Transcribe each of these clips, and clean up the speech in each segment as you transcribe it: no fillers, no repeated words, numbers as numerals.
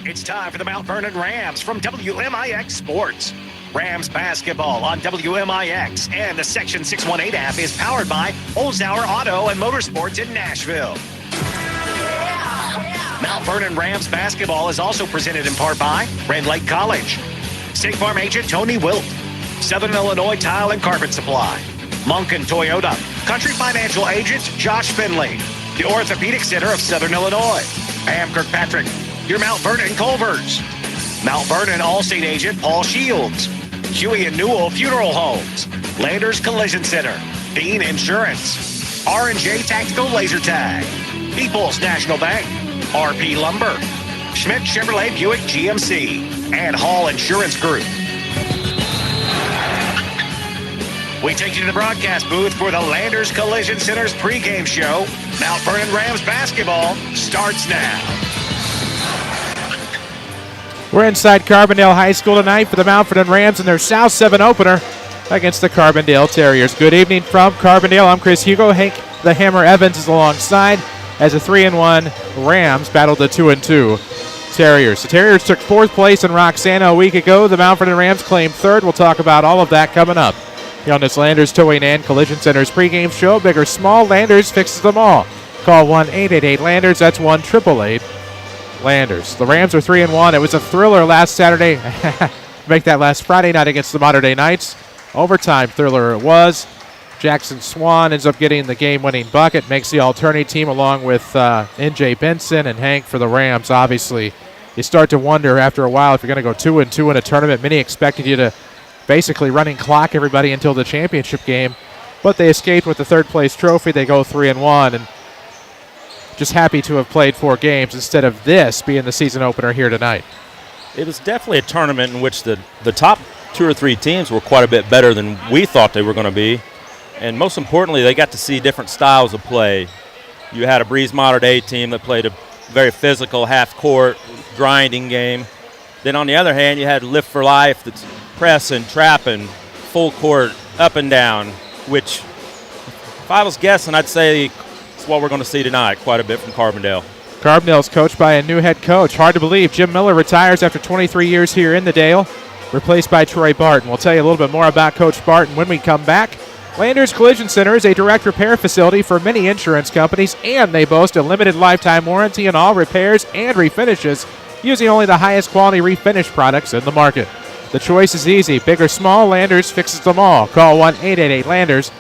It's time for the Mount Vernon Rams from WMIX Sports. Rams basketball on WMIX and the Section 618 app is powered by Holzhauer Auto and Motorsports in Nashville. Mount Vernon Rams basketball is also presented in part by Red Lake College, State Farm agent Tony Wilt, Southern Illinois Tile and Carpet Supply, Monken Toyota, Country Financial agent Josh Finley, the Orthopedic Center of Southern Illinois, Pam Kirkpatrick, your Mount Vernon Culvers, Mount Vernon Allstate agent Paul Shields, Huey and Newell Funeral Homes, Landers Collision Center, Bean Insurance, R&J Tactical Laser Tag, People's National Bank, RP Lumber, Schmidt Chevrolet Buick GMC, and Hall Insurance Group. We take you to the broadcast booth for the Landers Collision Center's pregame show. Mount Vernon Rams basketball starts now. We're inside Carbondale High School tonight for the Mount Vernon Rams in their South 7 opener against the Carbondale Terriers. Good evening from Carbondale. I'm Chris Hugo. Hank the Hammer Evans is alongside as the 3-1 Rams battled the 2-2 Terriers. The Terriers took fourth place in Roxana a week ago. The Mount Vernon Rams claimed third. We'll talk about all of that coming up here on this Landers Towing and Collision Center's pregame show. Big or small, Landers fixes them all. Call 1-888-LANDERS. That's 1-888 Landers. The Rams are 3-1. It was a thriller last Saturday. Make that last Friday night against the Mater Dei Knights. Overtime thriller it was. Jackson Swan ends up getting the game-winning bucket, makes the alternate team along with N.J. Benson and Hank for the Rams. Obviously, you start to wonder after a while if you're going to go 2-2 in a tournament. Many expected you to basically running clock everybody until the championship game, but they escaped with the third-place trophy. They go 3-1, and just happy to have played 4 games instead of this being the season opener here tonight. It was definitely a tournament in which the top 2 or 3 teams were quite a bit better than we thought they were going to be. And most importantly, they got to see different styles of play. You had a Breeze Mater Dei team that played a very physical, half-court, grinding game. Then on the other hand, you had Lift for Life that's pressing, trapping, full court, up and down, which if I was guessing, I'd say it's what we're going to see tonight quite a bit from Carbondale. Carbondale's coached by a new head coach. Hard to believe. Jim Miller retires after 23 years here in the Dale, replaced by Troy Barton. We'll tell you a little bit more about Coach Barton when we come back. Landers Collision Center is a direct repair facility for many insurance companies, and they boast a limited lifetime warranty on all repairs and refinishes using only the highest quality refinish products in the market. The choice is easy. Big or small, Landers fixes them all. Call 1-888-LANDERS.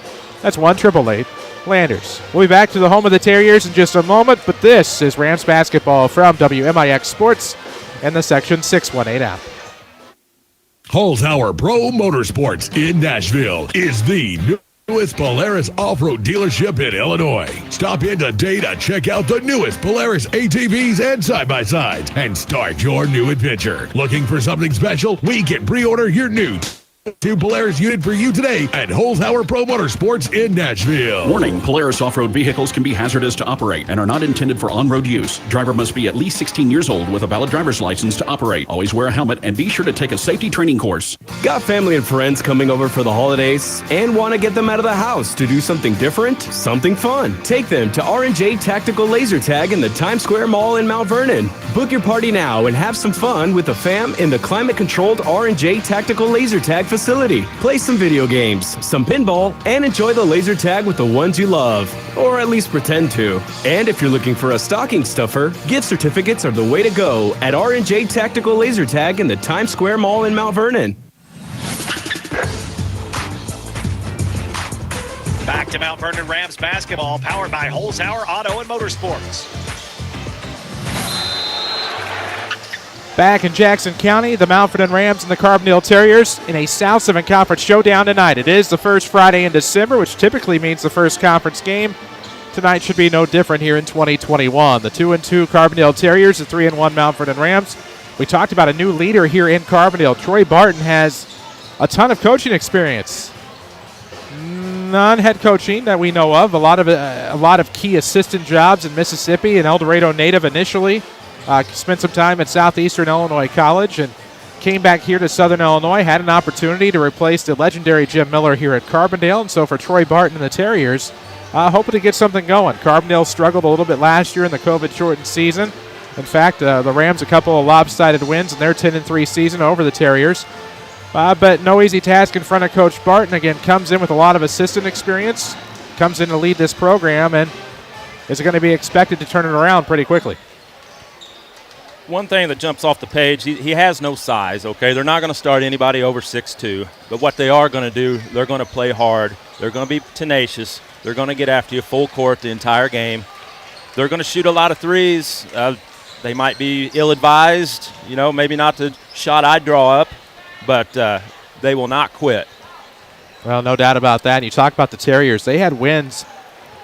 That's 1-888-LANDERS. We'll be back to the home of the Terriers in just a moment, but this is Rams basketball from WMIX Sports and the Section 618 app. Holzhauer Pro Motorsports in Nashville is the newest Polaris off-road dealership in Illinois. Stop in today to check out the newest Polaris ATVs and side-by-sides and start your new adventure. Looking for something special? We can pre-order your new Polaris unit for you today at Holzhauer Pro Motorsports in Nashville. Warning, Polaris off-road vehicles can be hazardous to operate and are not intended for on-road use. Driver must be at least 16 years old with a valid driver's license to operate. Always wear a helmet and be sure to take a safety training course. Got family and friends coming over for the holidays and want to get them out of the house to do something different, something fun? Take them to R&J Tactical Laser Tag in the Times Square Mall in Mount Vernon. Book your party now and have some fun with the fam in the climate-controlled R&J Tactical Laser Tag facility. Play some video games, some pinball, and enjoy the laser tag with the ones you love, or at least pretend to. And if you're looking for a stocking stuffer, gift certificates are the way to go at R&J Tactical Laser Tag in the Times Square Mall in Mount Vernon. Back to Mount Vernon Rams basketball, powered by Holzhauer Auto and Motorsports. Back in Jackson County, the Mount Vernon Rams and the Carbondale Terriers in a South 7 Conference showdown tonight. It is the first Friday in December, which typically means the first conference game. Tonight should be no different here in 2021. The 2-2 Carbondale Terriers, the 3-1 Mount Vernon Rams. We talked about a new leader here in Carbondale. Troy Barton has a ton of coaching experience. Non-head coaching that we know of. A lot of key assistant jobs in Mississippi, an El Dorado native initially. Spent some time at Southeastern Illinois College and came back here to Southern Illinois, had an opportunity to replace the legendary Jim Miller here at Carbondale. And so for Troy Barton and the Terriers, hoping to get something going. Carbondale struggled a little bit last year in the COVID-shortened season. In fact, the Rams a couple of lopsided wins in their 10-3 season over the Terriers. But no easy task in front of Coach Barton. Again, comes in with a lot of assistant experience, comes in to lead this program, and is going to be expected to turn it around pretty quickly. One thing that jumps off the page, he has no size, okay? They're not going to start anybody over 6'2", but what they are going to do, they're going to play hard. They're going to be tenacious. They're going to get after you full court the entire game. They're going to shoot a lot of threes. They might be ill-advised, maybe not the shot I'd draw up, but they will not quit. Well, no doubt about that. And you talk about the Terriers. They had wins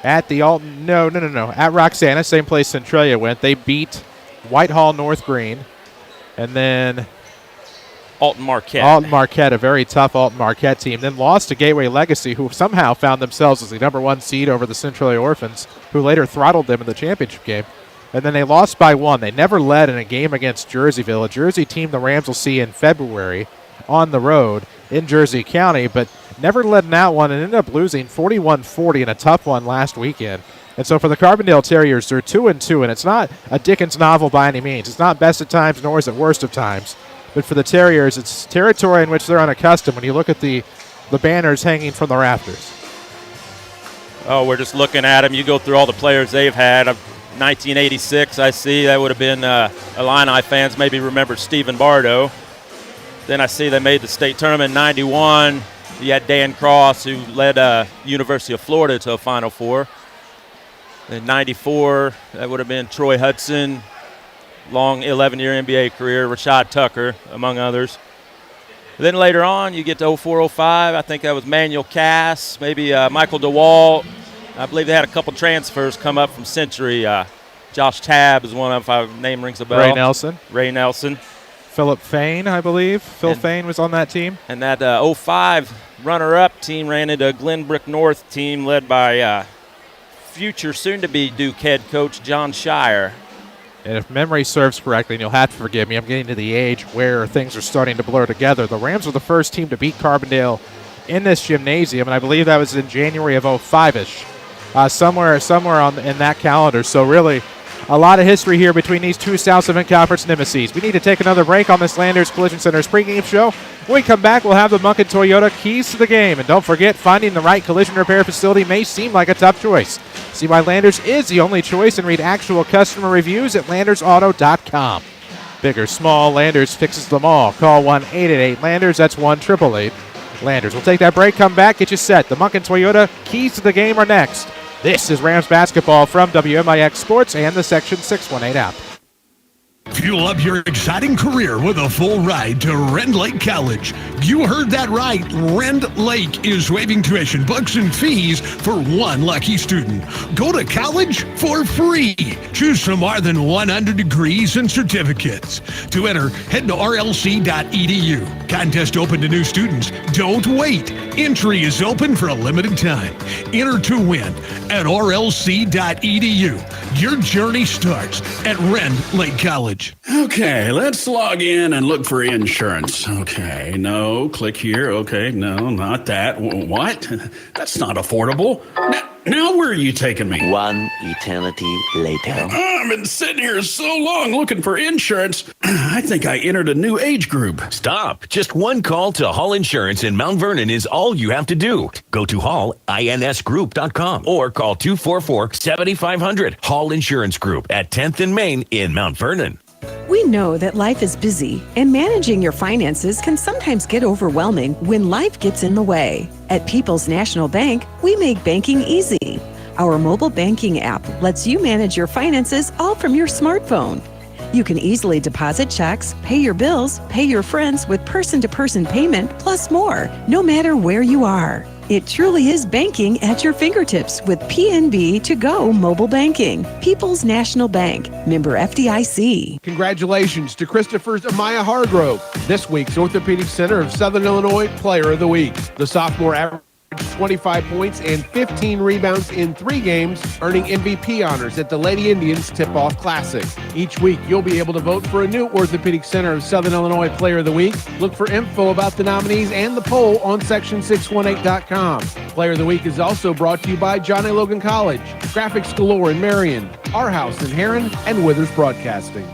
at the at Roxana, same place Centralia went. They beat Whitehall North Green, and then Alton Marquette, a very tough Alton Marquette team. Then lost to Gateway Legacy, who somehow found themselves as the number 1 seed over the Centralia Orphans, who later throttled them in the championship game. And then they lost by 1. They never led in a game against Jerseyville, a Jersey team the Rams will see in February on the road in Jersey County, but never led in that one and ended up losing 41-40 in a tough one last weekend. And so for the Carbondale Terriers, they're 2-2, and it's not a Dickens novel by any means. It's not best of times, nor is it worst of times. But for the Terriers, it's territory in which they're unaccustomed when you look at the banners hanging from the rafters. Oh, we're just looking at them. You go through all the players they've had. 1986, I see. That would have been Illini fans maybe remember Stephen Bardo. Then I see they made the state tournament in 91. You had Dan Cross, who led University of Florida to a Final Four. In 94, that would have been Troy Hudson, long 11-year NBA career, Rashad Tucker, among others. Then later on, you get to 04-05. I think that was Manuel Cass, maybe Michael DeWalt. I believe they had a couple transfers come up from Century. Josh Tabb is one of them, if name rings a bell. Ray Nelson. Philip Fain, I believe. Phil Fain was on that team. And that 05 runner-up team ran into a Glenbrook North team led by future soon-to-be Duke head coach John Shire. And if memory serves correctly, and you'll have to forgive me, I'm getting to the age where things are starting to blur together. The Rams were the first team to beat Carbondale in this gymnasium, and I believe that was in January of 05-ish, somewhere in that calendar. So really, a lot of history here between these two South Event Conference nemesis. We need to take another break on this Landers Collision Center's pregame show. When we come back, we'll have the Munkin Toyota keys to the game. And don't forget, finding the right collision repair facility may seem like a tough choice. See why Landers is the only choice and read actual customer reviews at landersauto.com. Big or small, Landers fixes them all. Call 1-888-LANDERS. That's 1-888 Landers. We'll take that break, come back, get you set. The Munkin Toyota keys to the game are next. This is Rams basketball from WMIX Sports and the Section 618 app. Fuel up your exciting career with a full ride to Rend Lake College. You heard that right. Rend Lake is waiving tuition, books, and fees for one lucky student. Go to college for free. Choose from more than 100 degrees and certificates. To enter, head to rlc.edu. Contest open to new students. Don't wait. Entry is open for a limited time. Enter to win at rlc.edu. Your journey starts at Rend Lake College. Okay, let's log in and look for insurance. Okay, no, click here. Okay, no, not that. What? That's not affordable. Now where are you taking me? One eternity later. I've been sitting here so long looking for insurance. I think I entered a new age group. Stop. Just one call to Hall Insurance in Mount Vernon is all you have to do. Go to hallinsgroup.com or call 244-7500. Hall Insurance Group at 10th and Main in Mount Vernon. We know that life is busy, and managing your finances can sometimes get overwhelming when life gets in the way. At People's National Bank, we make banking easy. Our mobile banking app lets you manage your finances all from your smartphone. You can easily deposit checks, pay your bills, pay your friends with person-to-person payment, plus more, no matter where you are. It truly is banking at your fingertips with PNB To Go mobile banking. People's National Bank, member FDIC. Congratulations to Christopher's Amaya Hargrove, this week's Orthopedic Center of Southern Illinois Player of the Week. The sophomore 25 points and 15 rebounds in 3 games, earning MVP honors at the Lady Indians Tip-Off Classic. Each week, you'll be able to vote for a new Orthopedic Center of Southern Illinois Player of the Week. Look for info about the nominees and the poll on section618.com. Player of the Week is also brought to you by John A. Logan College, Graphics Galore in Marion, Our House in Heron, and Withers Broadcasting.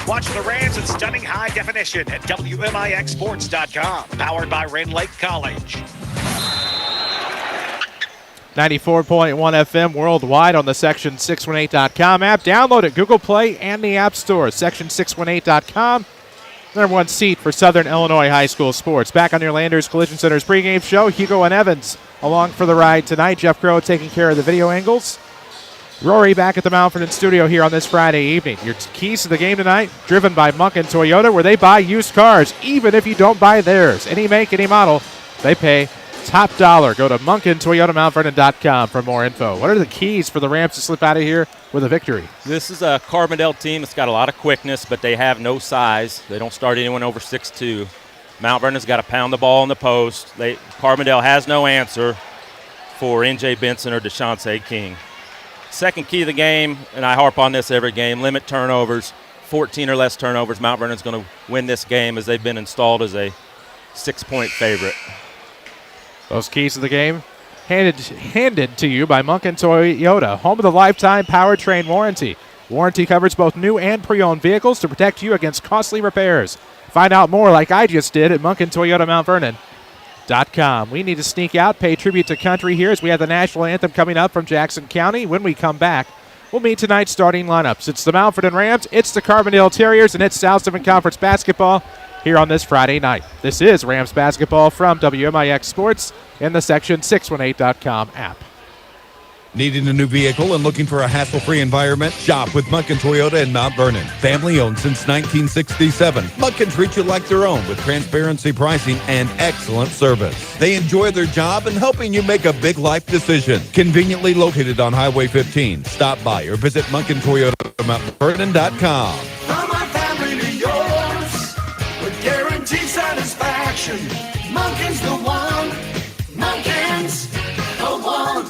Watch the Rams in stunning high definition at WMIXsports.com. Powered by Red Lake College. 94.1 FM worldwide on the section618.com app. Download it, Google Play and the App Store. Section618.com. Number one seat for Southern Illinois high school sports. Back on your Landers Collision Center's pregame show. Hugo and Evans along for the ride tonight. Jeff Crow taking care of the video angles. Rory back at the Mount Vernon studio here on this Friday evening. Your keys to the game tonight, driven by Munkin Toyota, where they buy used cars, even if you don't buy theirs. Any make, any model, they pay top dollar. Go to MunkinToyotaMountVernon.com for more info. What are the keys for the Rams to slip out of here with a victory? This is a Carbondale team that's got a lot of quickness, but they have no size. They don't start anyone over 6'2". Mount Vernon's got to pound the ball in the post. Carbondale has no answer for N.J. Benson or DeShante King. Second key of the game, and I harp on this every game, limit turnovers. 14 or less turnovers. Mount Vernon's going to win this game as they've been installed as a 6-point favorite. Those keys to the game handed to you by Munkin Toyota, home of the lifetime powertrain warranty. Warranty covers both new and pre-owned vehicles to protect you against costly repairs. Find out more like I just did at MunkinToyotaMountVernon.com. We need to sneak out, pay tribute to country here as we have the national anthem coming up from Jackson County. When we come back, we'll meet tonight's starting lineups. It's the Mount Vernon Rams, it's the Carbondale Terriers, and it's South 7 Conference basketball here on this Friday night. This is Rams basketball from WMIX Sports in the Section618.com app. Needing a new vehicle and looking for a hassle-free environment? Shop with Munkin Toyota in Mount Vernon. Family-owned since 1967. Munkin treats you like their own with transparency pricing and excellent service. They enjoy their job and helping you make a big life decision. Conveniently located on Highway 15. Stop by or visit MunkinToyotaMountVernon.com. From our family to yours, with guaranteed satisfaction. Munkin's the one. Munkin's the one.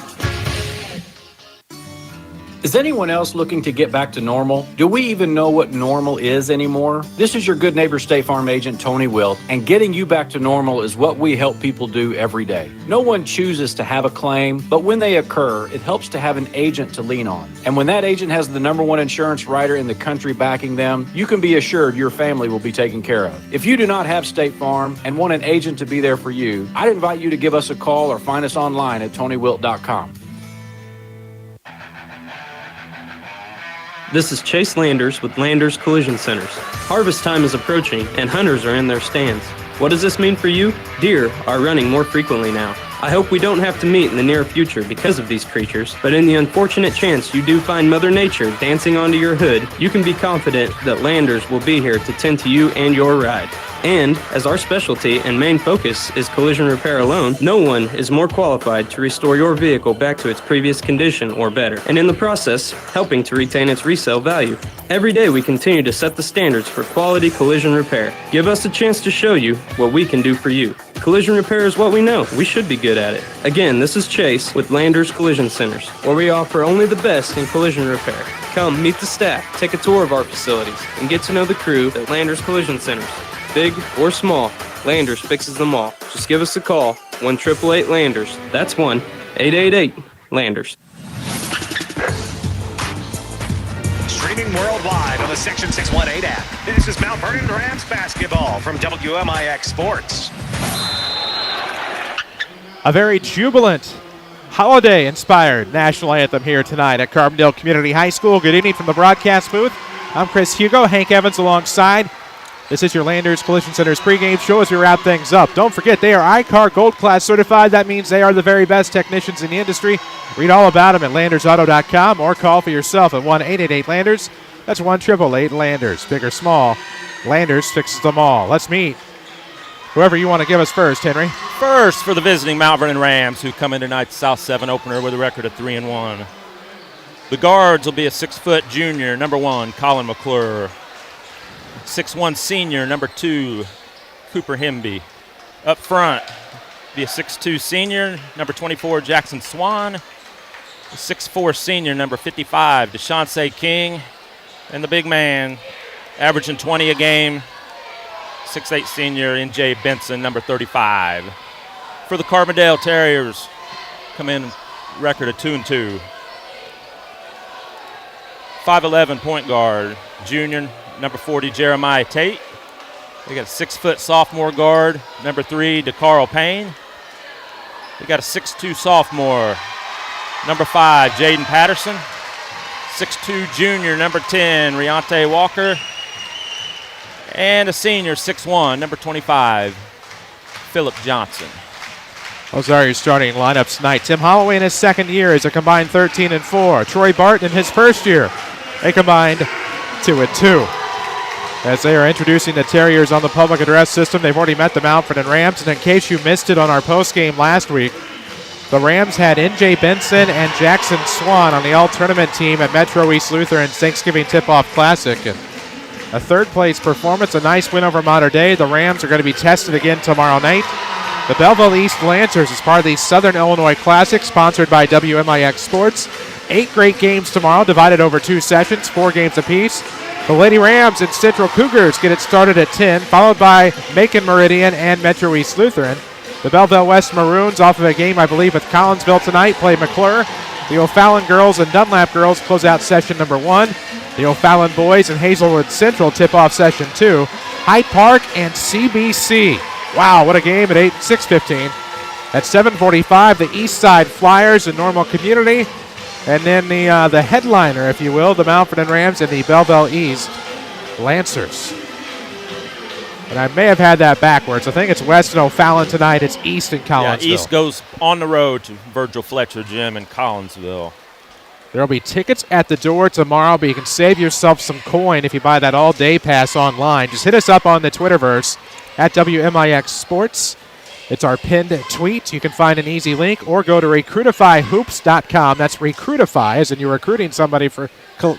Is anyone else looking to get back to normal? Do we even know what normal is anymore? This is your good neighbor State Farm agent, Tony Wilt, and getting you back to normal is what we help people do every day. No one chooses to have a claim, but when they occur, it helps to have an agent to lean on. And when that agent has the #1 insurance writer in the country backing them, you can be assured your family will be taken care of. If you do not have State Farm and want an agent to be there for you, I'd invite you to give us a call or find us online at TonyWilt.com. This is Chase Landers with Landers Collision Centers. Harvest time is approaching and hunters are in their stands. What does this mean for you? Deer are running more frequently now. I hope we don't have to meet in the near future because of these creatures, but in the unfortunate chance you do find Mother Nature dancing onto your hood, you can be confident that Landers will be here to tend to you and your ride. And, as our specialty and main focus is collision repair alone, no one is more qualified to restore your vehicle back to its previous condition or better, and in the process, helping to retain its resale value. Every day we continue to set the standards for quality collision repair. Give us a chance to show you what we can do for you. Collision repair is what we know. We should be good at it. Again, this is Chase with Landers Collision Centers, where we offer only the best in collision repair. Come meet the staff, take a tour of our facilities, and get to know the crew at Landers Collision Centers. Big or small, Landers fixes them all. Just give us a call, 1-888-LANDERS. That's 1-888-LANDERS. Streaming worldwide on the Section 618 app. This is Mount Vernon Rams basketball from WMIX Sports. A very jubilant, holiday-inspired national anthem here tonight at Carbondale Community High School. Good evening from the broadcast booth. I'm Chris Hugo, Hank Evans alongside. This is your Landers Collision Center's pregame show as we wrap things up. Don't forget, they are ICAR Gold Class certified. That means they are the very best technicians in the industry. Read all about them at LandersAuto.com or call for yourself at 1-888-LANDERS. That's 1-888-LANDERS. Big or small, Landers fixes them all. Let's meet whoever you want to give us first, Henry. First for the visiting Mount Vernon Rams, who come in tonight's South 7 opener with a record of 3-1. The guards will be a 6-foot junior, #1, Colin McClure. 6'1" senior, #2, Cooper Hemby. Up front, be a 6'2 senior, number 24, Jackson Swan. The 6'4 senior, number 55, Deshaunce King. And the big man, averaging 20 a game, 6'8 senior, N.J. Benson, number 35. For the Carbondale Terriers, come in record of 2-2. 5'11 point guard, junior, number 40, Jeremiah Tate. They got a 6-foot sophomore guard, number 3, DeCarl Payne. They got a 6'2 sophomore, number 5, Jaden Patterson. 6'2 junior, number 10, Riante Walker. And a senior, 6'1, number 25, Philip Johnson. Those are your starting lineups tonight. Tim Holloway in his second year is a combined 13-4. Troy Barton in his first year, a combined 2-2. As they are introducing the Terriers on the public address system, they've already met the Mount Vernon Rams. And in case you missed it on our postgame last week, the Rams had N.J. Benson and Jackson Swan on the all-tournament team at Metro East Lutheran's Thanksgiving Tip-Off Classic. And a third-place performance, a nice win over Mater Dei. The Rams are going to be tested again tomorrow night. The Belleville East Lancers is part of the Southern Illinois Classic, sponsored by WMIX Sports. 8 great games tomorrow, divided over 2 sessions, 4 games apiece. The Lady Rams and Central Cougars get it started at 10, followed by Macon Meridian and Metro East Lutheran. The Belleville West Maroons, off of a game, I believe, with Collinsville tonight, play McClure. The O'Fallon girls and Dunlap girls close out session number 1. The O'Fallon boys and Hazelwood Central tip off session 2. Hyde Park and CBC. Wow, what a game at 6:15. At 7:45, the East Side Flyers and Normal Community. And then the headliner, if you will, the Mount Vernon Rams and the Belleville East Lancers. And I may have had that backwards. I think it's West and O'Fallon tonight. It's East and Collinsville. Yeah, East goes on the road to Virgil Fletcher Gym in Collinsville. There will be tickets at the door tomorrow, but you can save yourself some coin if you buy that all-day pass online. Just hit us up on the Twitterverse at WMIX Sports. It's our pinned tweet. You can find an easy link or go to recruitifyhoops.com. That's Recruitify, as in you're recruiting somebody for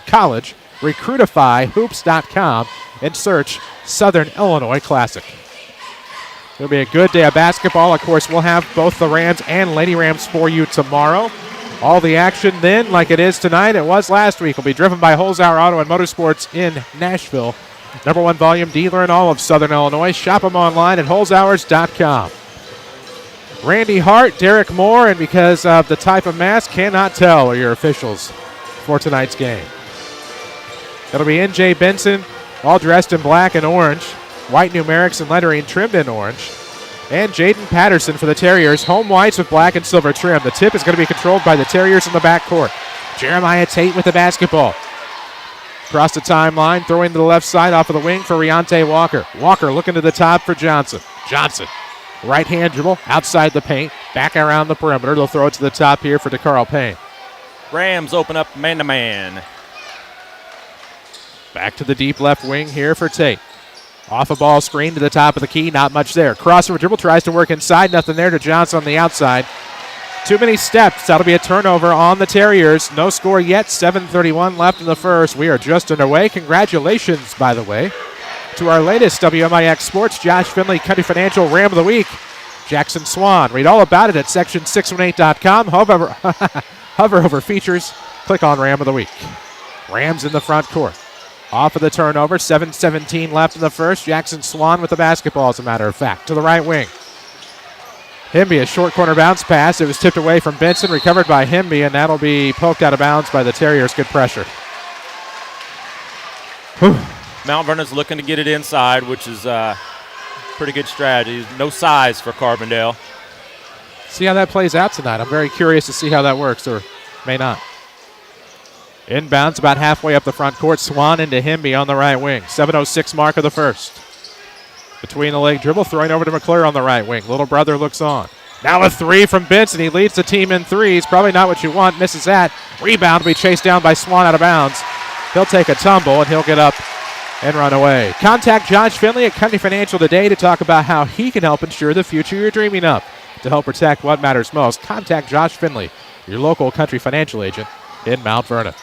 college. Recruitifyhoops.com and search Southern Illinois Classic. It'll be a good day of basketball. Of course, we'll have both the Rams and Lady Rams for you tomorrow. All the action then, like it is tonight, it was last week, will be driven by Holzhauer Auto and Motorsports in Nashville. #1 volume dealer in all of Southern Illinois. Shop them online at holzhauers.com. Randy Hart, Derek Moore, and because of the type of mask, cannot tell are your officials for tonight's game. It'll be N.J. Benson, all dressed in black and orange. White numerics and lettering trimmed in orange. And Jaden Patterson for the Terriers, home whites with black and silver trim. The tip is going to be controlled by the Terriers in the backcourt. Jeremiah Tate with the basketball. Across the timeline, throwing to the left side off of the wing for Riante Walker. Walker looking to the top for Johnson. Johnson, right hand dribble, outside the paint, back around the perimeter. They'll throw it to the top here for DeCarl Payne. Rams open up man-to-man. Back to the deep left wing here for Tate. Off a ball screen to the top of the key, not much there. Crossover dribble, tries to work inside, nothing there to Johnson on the outside. Too many steps. That'll be a turnover on the Terriers. No score yet. 7:31 left in the first. We are just underway. Congratulations, by the way, to our latest WMIX Sports Josh Finley Country Financial Ram of the Week, Jackson Swan. Read all about it at section618.com. Hover over features. Click on Ram of the Week. Rams in the front court. Off of the turnover. 7:17 left in the first. Jackson Swan with the basketball, as a matter of fact, to the right wing. Hemby, a short corner bounce pass. It was tipped away from Benson, recovered by Hemby, and that'll be poked out of bounds by the Terriers. Good pressure. Whew. Mount Vernon's looking to get it inside, which is pretty good strategy. No size for Carbondale. See how that plays out tonight. I'm very curious to see how that works, or may not. Inbounds about halfway up the front court. Swan into Hemby on the right wing. 7:06 mark of the first. Between the leg dribble, throwing over to McClure on the right wing. Little brother looks on. Now a three from Benson. He leads the team in threes. Probably not what you want. Misses that. Rebound will be chased down by Swan out of bounds. He'll take a tumble, and he'll get up and run away. Contact Josh Finley at Country Financial today to talk about how he can help ensure the future you're dreaming of. To help protect what matters most, contact Josh Finley, your local Country Financial agent in Mount Vernon.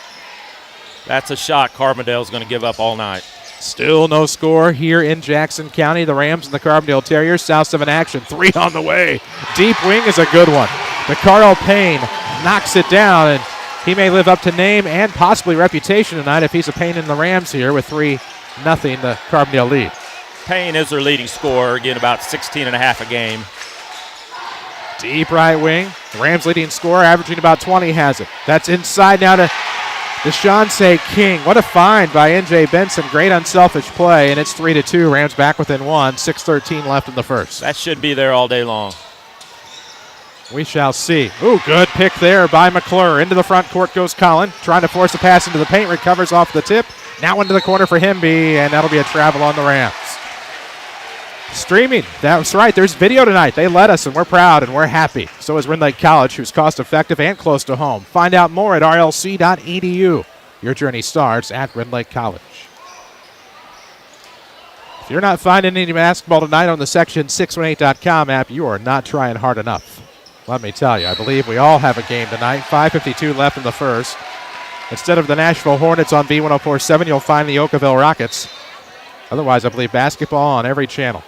That's a shot Carbondale's going to give up all night. Still no score here in Jackson County. The Rams and the Carbondale Terriers. South 7 action. 3 on the way. Deep wing is a good one. The Carl Payne knocks it down, and he may live up to name and possibly reputation tonight if he's a pain in the Rams here with 3-0 the Carbondale lead. Payne is their leading scorer, getting about 16 and a half a game. Deep right wing. The Rams leading scorer, averaging about 20, has it. That's inside now to DeShonce King. What a find by N.J. Benson. Great unselfish play, and it's 3-2. Rams back within 1. 6:13 left in the first. That should be there all day long. We shall see. Ooh, good pick there by McClure. Into the front court goes Collin. Trying to force a pass into the paint. Recovers off the tip. Now into the corner for Hemby, and that'll be a travel on the Rams. Streaming. That's right. There's video tonight. They let us, and we're proud, and we're happy. So is Rend Lake College, who's cost-effective and close to home. Find out more at rlc.edu. Your journey starts at Rend Lake College. If you're not finding any basketball tonight on the Section618.com app, you are not trying hard enough. Let me tell you, I believe we all have a game tonight. 5:52 left in the first. Instead of the Nashville Hornets on B1047, you'll find the Oakville Rockets. Otherwise, I believe basketball on every channel.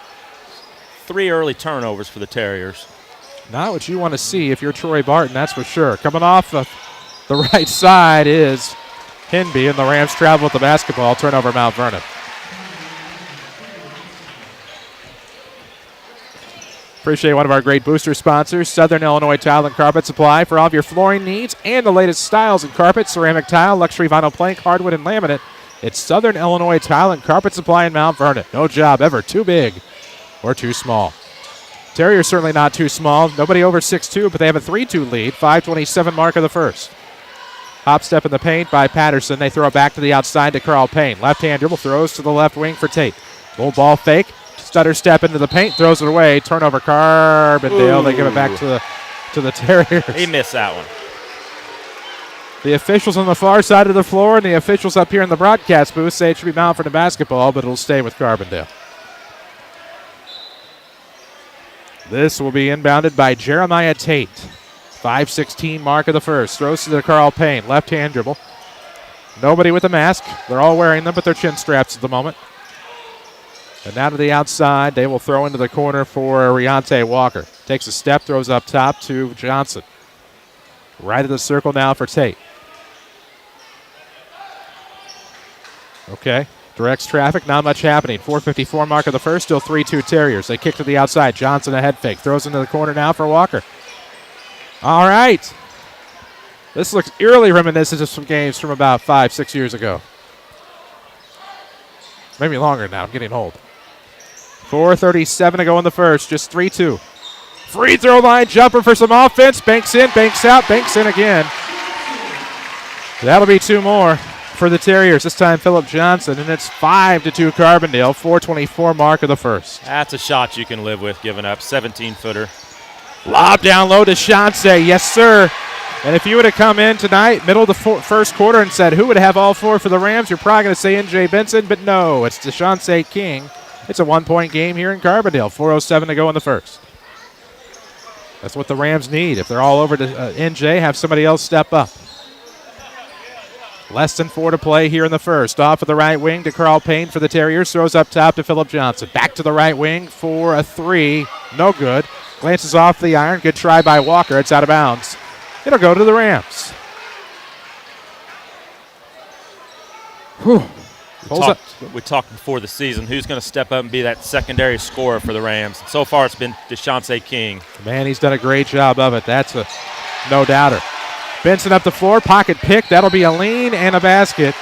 3 early turnovers for the Terriers. Not what you want to see if you're Troy Barton, that's for sure. Coming off of the right side is Hinby, and the Rams travel with the basketball. Turnover, Mount Vernon. Appreciate one of our great booster sponsors, Southern Illinois Tile and Carpet Supply, for all of your flooring needs and the latest styles in carpet, ceramic tile, luxury vinyl plank, hardwood, and laminate. It's Southern Illinois Tile and Carpet Supply in Mount Vernon. No job ever too big or too small. Terriers certainly not too small. Nobody over 6'2", but they have a 3-2 lead. 5:27 mark of the first. Hop step in the paint by Patterson. They throw it back to the outside to Carl Payne. Left-hand dribble, throws to the left wing for Tate. Little ball fake. Stutter step into the paint, throws it away. Turnover, Carbondale. They give it back to the Terriers. He missed that one. The officials on the far side of the floor and the officials up here in the broadcast booth say it should be Mount Vernon basketball, but it'll stay with Carbondale. This will be inbounded by Jeremiah Tate. 5:16 mark of the first. Throws to the Carl Payne. Left-hand dribble. Nobody with a mask. They're all wearing them, but they're chin straps at the moment. And now to the outside. They will throw into the corner for Riante Walker. Takes a step, throws up top to Johnson. Right of the circle now for Tate. Okay. Directs traffic, not much happening. 4:54 mark of the first, still 3-2 Terriers. They kick to the outside. Johnson a head fake. Throws into the corner now for Walker. All right. This looks eerily reminiscent of some games from about 5-6 years ago. Maybe longer now. I'm getting old. 4:37 to go in the first. Just 3-2. Free throw line jumper for some offense. Banks in, banks out, banks in again. That'll be 2 more for the Terriers. This time Philip Johnson, and it's 5-2 Carbondale. 4:24 mark of the first. That's a shot you can live with, giving up. 17-footer. Lob down low to Shansay. Yes, sir. And if you would have come in tonight, middle of the first quarter, and said who would have all 4 for the Rams, you're probably going to say N.J. Benson, but no, it's DeShonce King. It's a 1-point game here in Carbondale. 4:07 to go in the first. That's what the Rams need. If they're all over to NJ, have somebody else step up. Less than 4 to play here in the first. Off of the right wing to Carl Payne for the Terriers. Throws up top to Philip Johnson. Back to the right wing for a 3. No good. Glances off the iron. Good try by Walker. It's out of bounds. It'll go to the Rams. Whew. We talked before the season who's going to step up and be that secondary scorer for the Rams. So far it's been DeShonce King. Man, he's done a great job of it. That's a no-doubter. Benson up the floor, pocket pick. That'll be a lean and a basket.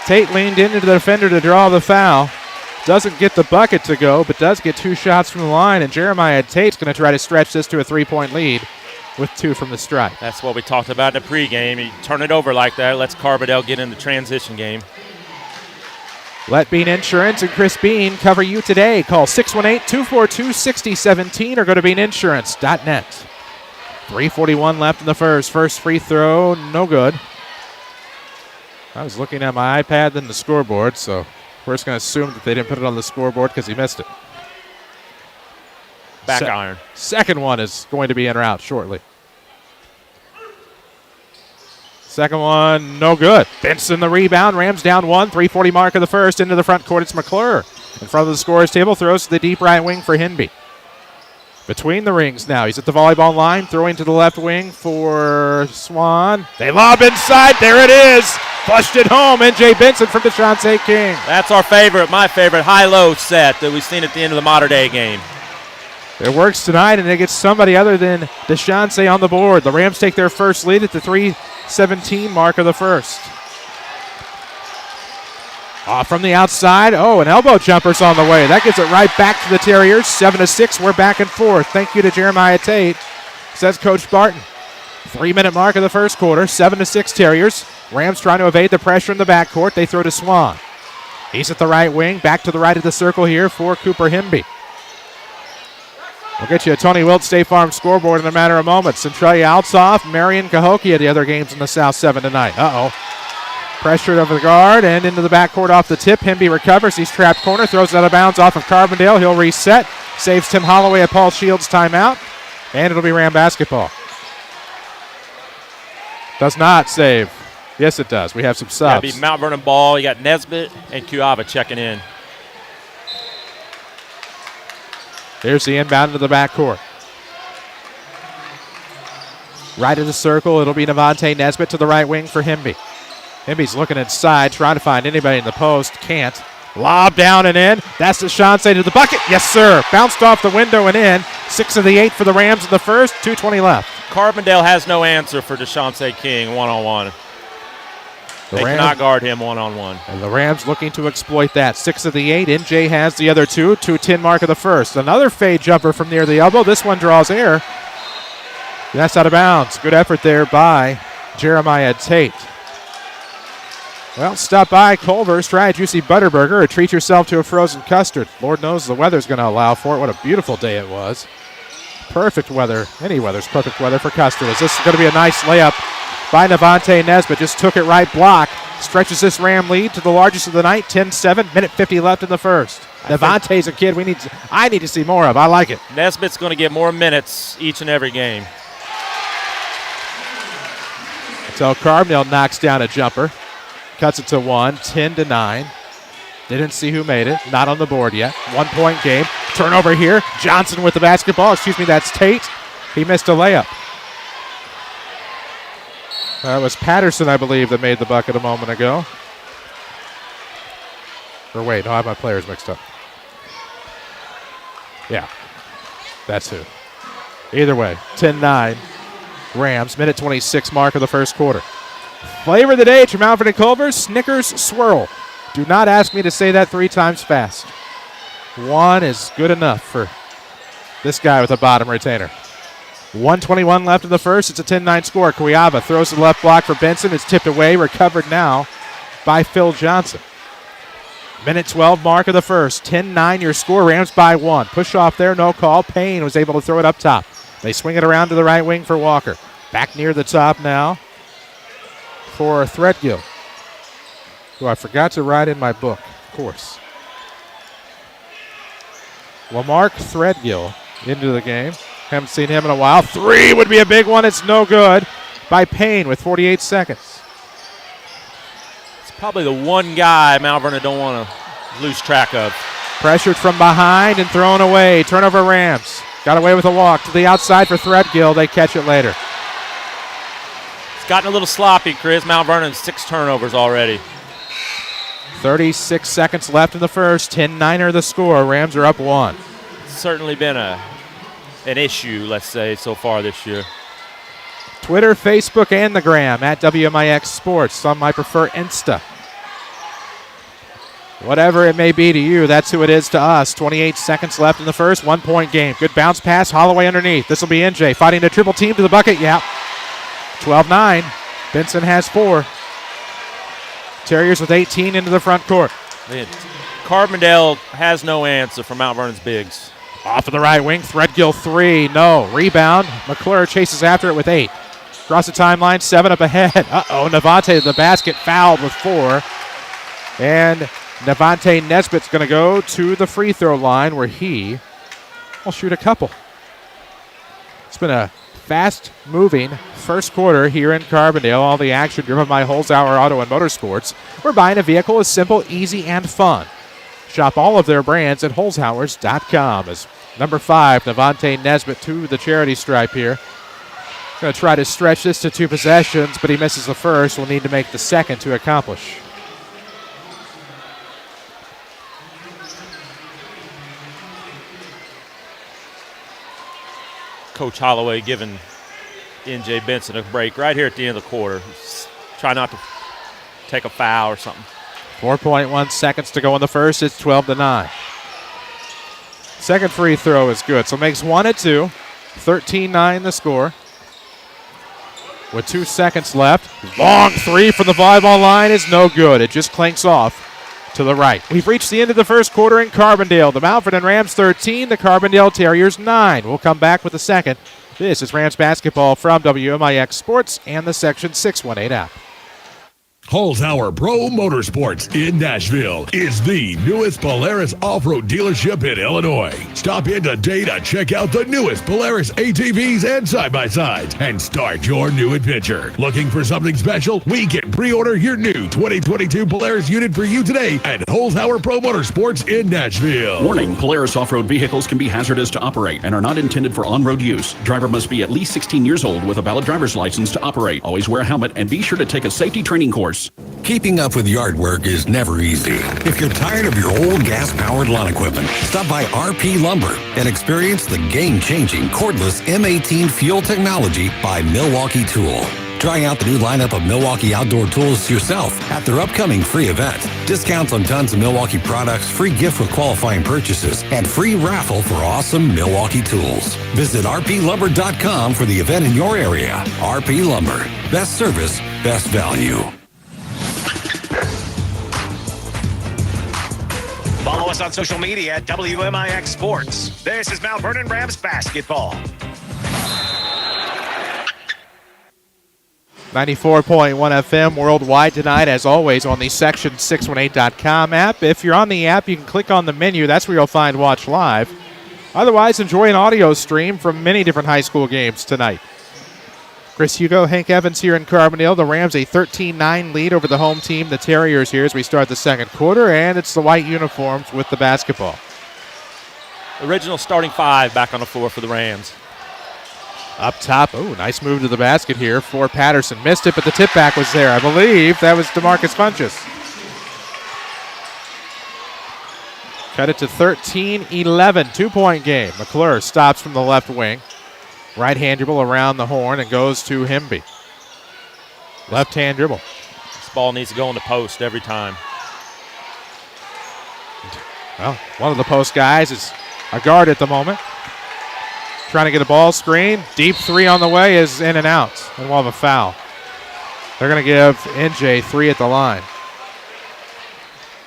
Tate leaned into the defender to draw the foul. Doesn't get the bucket to go, but does get 2 shots from the line, and Jeremiah Tate's going to try to stretch this to a 3-point lead with 2 from the stripe. That's what we talked about in the pregame. You turn it over like that, lets Carbondale get in the transition game. Let Bean Insurance and Chris Bean cover you today. Call 618-242-6017 or go to beaninsurance.net. 3:41 left in the first. First free throw, no good. I was looking at my iPad than the scoreboard, so we're just going to assume that they didn't put it on the scoreboard because he missed it. Back iron. Second one is going to be in or out shortly. Second one, no good. Benson the rebound. Rams down 1. 3:40 mark of the first. Into the front court, it's McClure. In front of the scorer's table, throws to the deep right wing for Hinby. Between the rings now. He's at the volleyball line, throwing to the left wing for Swan. They lob inside. There it is. Flushed it home. N.J. Benson from DeShante King. That's our favorite, my favorite high-low set that we've seen at the end of the modern day game. It works tonight, and it gets somebody other than DeShante on the board. The Rams take their first lead at the 3:17 mark of the first. Off from the outside. Oh, an elbow jumper's on the way. That gets it right back to the Terriers. 7-6. We're back and forth. Thank you to Jeremiah Tate, says Coach Barton. 3-minute mark of the first quarter. 7-6 Terriers. Rams trying to evade the pressure in the backcourt. They throw to Swan. He's at the right wing. Back to the right of the circle here for Cooper Hinby. We'll get you a Tony Wilt State Farm scoreboard in a matter of moments. Centralia Altsoff, Marion Cahokia, the other games in the South 7 tonight. Pressured over the guard and into the backcourt off the tip. Hinby recovers. He's trapped corner. Throws it out of bounds off of Carbondale. He'll reset. Saves Tim Holloway at Paul Shields' timeout. And it'll be Ram basketball. Does not save. Yes, it does. We have some subs. That'd be Mount Vernon ball. You got Nesbitt and Cuava checking in. Here's the inbound into the backcourt. Right of the circle. It'll be Navante Nesbitt to the right wing for Hinby. Hinby's looking inside, trying to find anybody in the post. Can't. Lob down and in. That's DeShante to the bucket. Yes, sir. Bounced off the window and in. 6 of the 8 for the Rams in the first. 2:20 left. Carbondale has no answer for DeShante King one-on-one. They cannot guard him one-on-one. And the Rams looking to exploit that. 6 of the 8. NJ has the other 2. 2:10 mark of the first. Another fade jumper from near the elbow. This one draws air. That's out of bounds. Good effort there by Jeremiah Tate. Well, stop by Culver's, try a juicy Butterburger, or treat yourself to a frozen custard. Lord knows the weather's going to allow for it. What a beautiful day it was. Perfect weather. Any weather's perfect weather for custard. Is this going to be a nice layup by Navante Nesbitt? Just took it right block. Stretches this Ram lead to the largest of the night, 10-7. Minute 50 left in the first. Navante's a kid I need to see more of. I like it. Nesbitt's going to get more minutes each and every game. Until Carbondale knocks down a jumper. Cuts it to 1, 10-9. Didn't see who made it. Not on the board yet. 1-point game. Turnover here. Johnson with the basketball. Excuse me, that's Tate. He missed a layup. That was Patterson, I believe, that made the bucket a moment ago. Or wait, no, I have my players mixed up. Yeah, that's who. Either way, 10-9. Rams, minute 26 mark of the first quarter. Flavor of the day at your Mount Vernon Culver's, Snickers Swirl. Do not ask me to say that 3 times fast. 1 is good enough for this guy with a bottom retainer. 1:21 left in the first. It's a 10-9 score. Cuiava throws the left block for Benson. It's tipped away, recovered now by Phil Johnson. Minute 12 mark of the first. 10-9 your score. Rams by 1. Push off there, no call. Payne was able to throw it up top. They swing it around to the right wing for Walker. Back near the top now for Threadgill, who I forgot to write in my book, of course. Lamarck Threadgill into the game. Haven't seen him in a while. 3 would be a big one. It's no good by Payne with 48 seconds. It's probably the one guy Mount Vernon don't want to lose track of. Pressured from behind and thrown away. Turnover Rams. Got away with a walk to the outside for Threadgill. They catch it later. It's gotten a little sloppy, Chris. Mount Vernon 6 turnovers already. 36 seconds left in the first. 10-9 the score. Rams are up 1. It's certainly been an issue, let's say, so far this year. Twitter, Facebook, and the Gram at WMIX Sports. Some might prefer Insta. Whatever it may be to you, that's who it is to us. 28 seconds left in the first. 1-point game. Good bounce pass. Holloway underneath. This will be NJ fighting a triple team to the bucket. Yeah. 12-9. Benson has 4. Terriers with 18 into the front court. Man, Carbondale has no answer for Mount Vernon's bigs. Off of the right wing. Threadgill 3. No. Rebound. McClure chases after it with 8. Across the timeline. 7 up ahead. Navante to the basket. Fouled with 4. And Navante Nesbitt's going to go to the free throw line where he will shoot a couple. It's been a fast-moving first quarter here in Carbondale. All the action driven by Holzhauer Auto and Motorsports. Where buying a vehicle is simple, easy, and fun. Shop all of their brands at holzhauers.com. As number 5, Navante Nesbitt to the charity stripe here. Going to try to stretch this to 2 possessions, but he misses the first. Will need to make the second to accomplish. Coach Holloway giving N.J. Benson a break right here at the end of the quarter. Try not to take a foul or something. 4.1 seconds to go in the first. It's 12-9. Second free throw is good, so makes 1 at 2. 13-9 the score. With 2 seconds left. Long three from the volleyball line is no good. It just clanks off to the right. We've reached the end of the first quarter in Carbondale. The Mount Vernon Rams 13, the Carbondale Terriers 9. We'll come back with the second. This is Rams basketball from WMIX Sports and the Section 618 app. Holzhauer Pro Motorsports in Nashville is the newest Polaris off-road dealership in Illinois. Stop in today to check out the newest Polaris ATVs and side-by-sides and start your new adventure. Looking for something special? We can pre-order your new 2022 Polaris unit for you today at Holzhauer Pro Motorsports in Nashville. Warning, Polaris off-road vehicles can be hazardous to operate and are not intended for on-road use. Driver must be at least 16 years old with a valid driver's license to operate. Always wear a helmet and be sure to take a safety training course. Keeping up with yard work is never easy. If you're tired of your old gas-powered lawn equipment, stop by RP Lumber and experience the game-changing cordless M18 fuel technology by Milwaukee Tool. Try out the new lineup of Milwaukee outdoor tools yourself at their upcoming free event. Discounts on tons of Milwaukee products, free gift with qualifying purchases, and free raffle for awesome Milwaukee tools. Visit rplumber.com for the event in your area. RP Lumber. Best service, best value. Follow us on social media at WMIX Sports. This is Mount Vernon Rams basketball. 94.1 FM worldwide tonight, as always, on the Section618.com app. If you're on the app, you can click on the menu. That's where you'll find Watch Live. Otherwise, enjoy an audio stream from many different high school games tonight. Chris Hugo, Hank Evans here in Carbondale. The Rams a 13-9 lead over the home team, the Terriers, here as we start the second quarter, and it's the white uniforms with the basketball. Original starting 5 back on the floor for the Rams. Up top, nice move to the basket here for Patterson. Missed it, but the tip back was there. I believe that was DeMarcus Funchess. Cut it to 13-11, 2-point game. McClure stops from the left wing. Right-hand dribble around the horn and goes to Hemby. Left-hand dribble. This ball needs to go in the post every time. Well, one of the post guys is a guard at the moment. Trying to get a ball screen. Deep three on the way is in and out. And we'll have a foul. They're going to give NJ 3 at the line.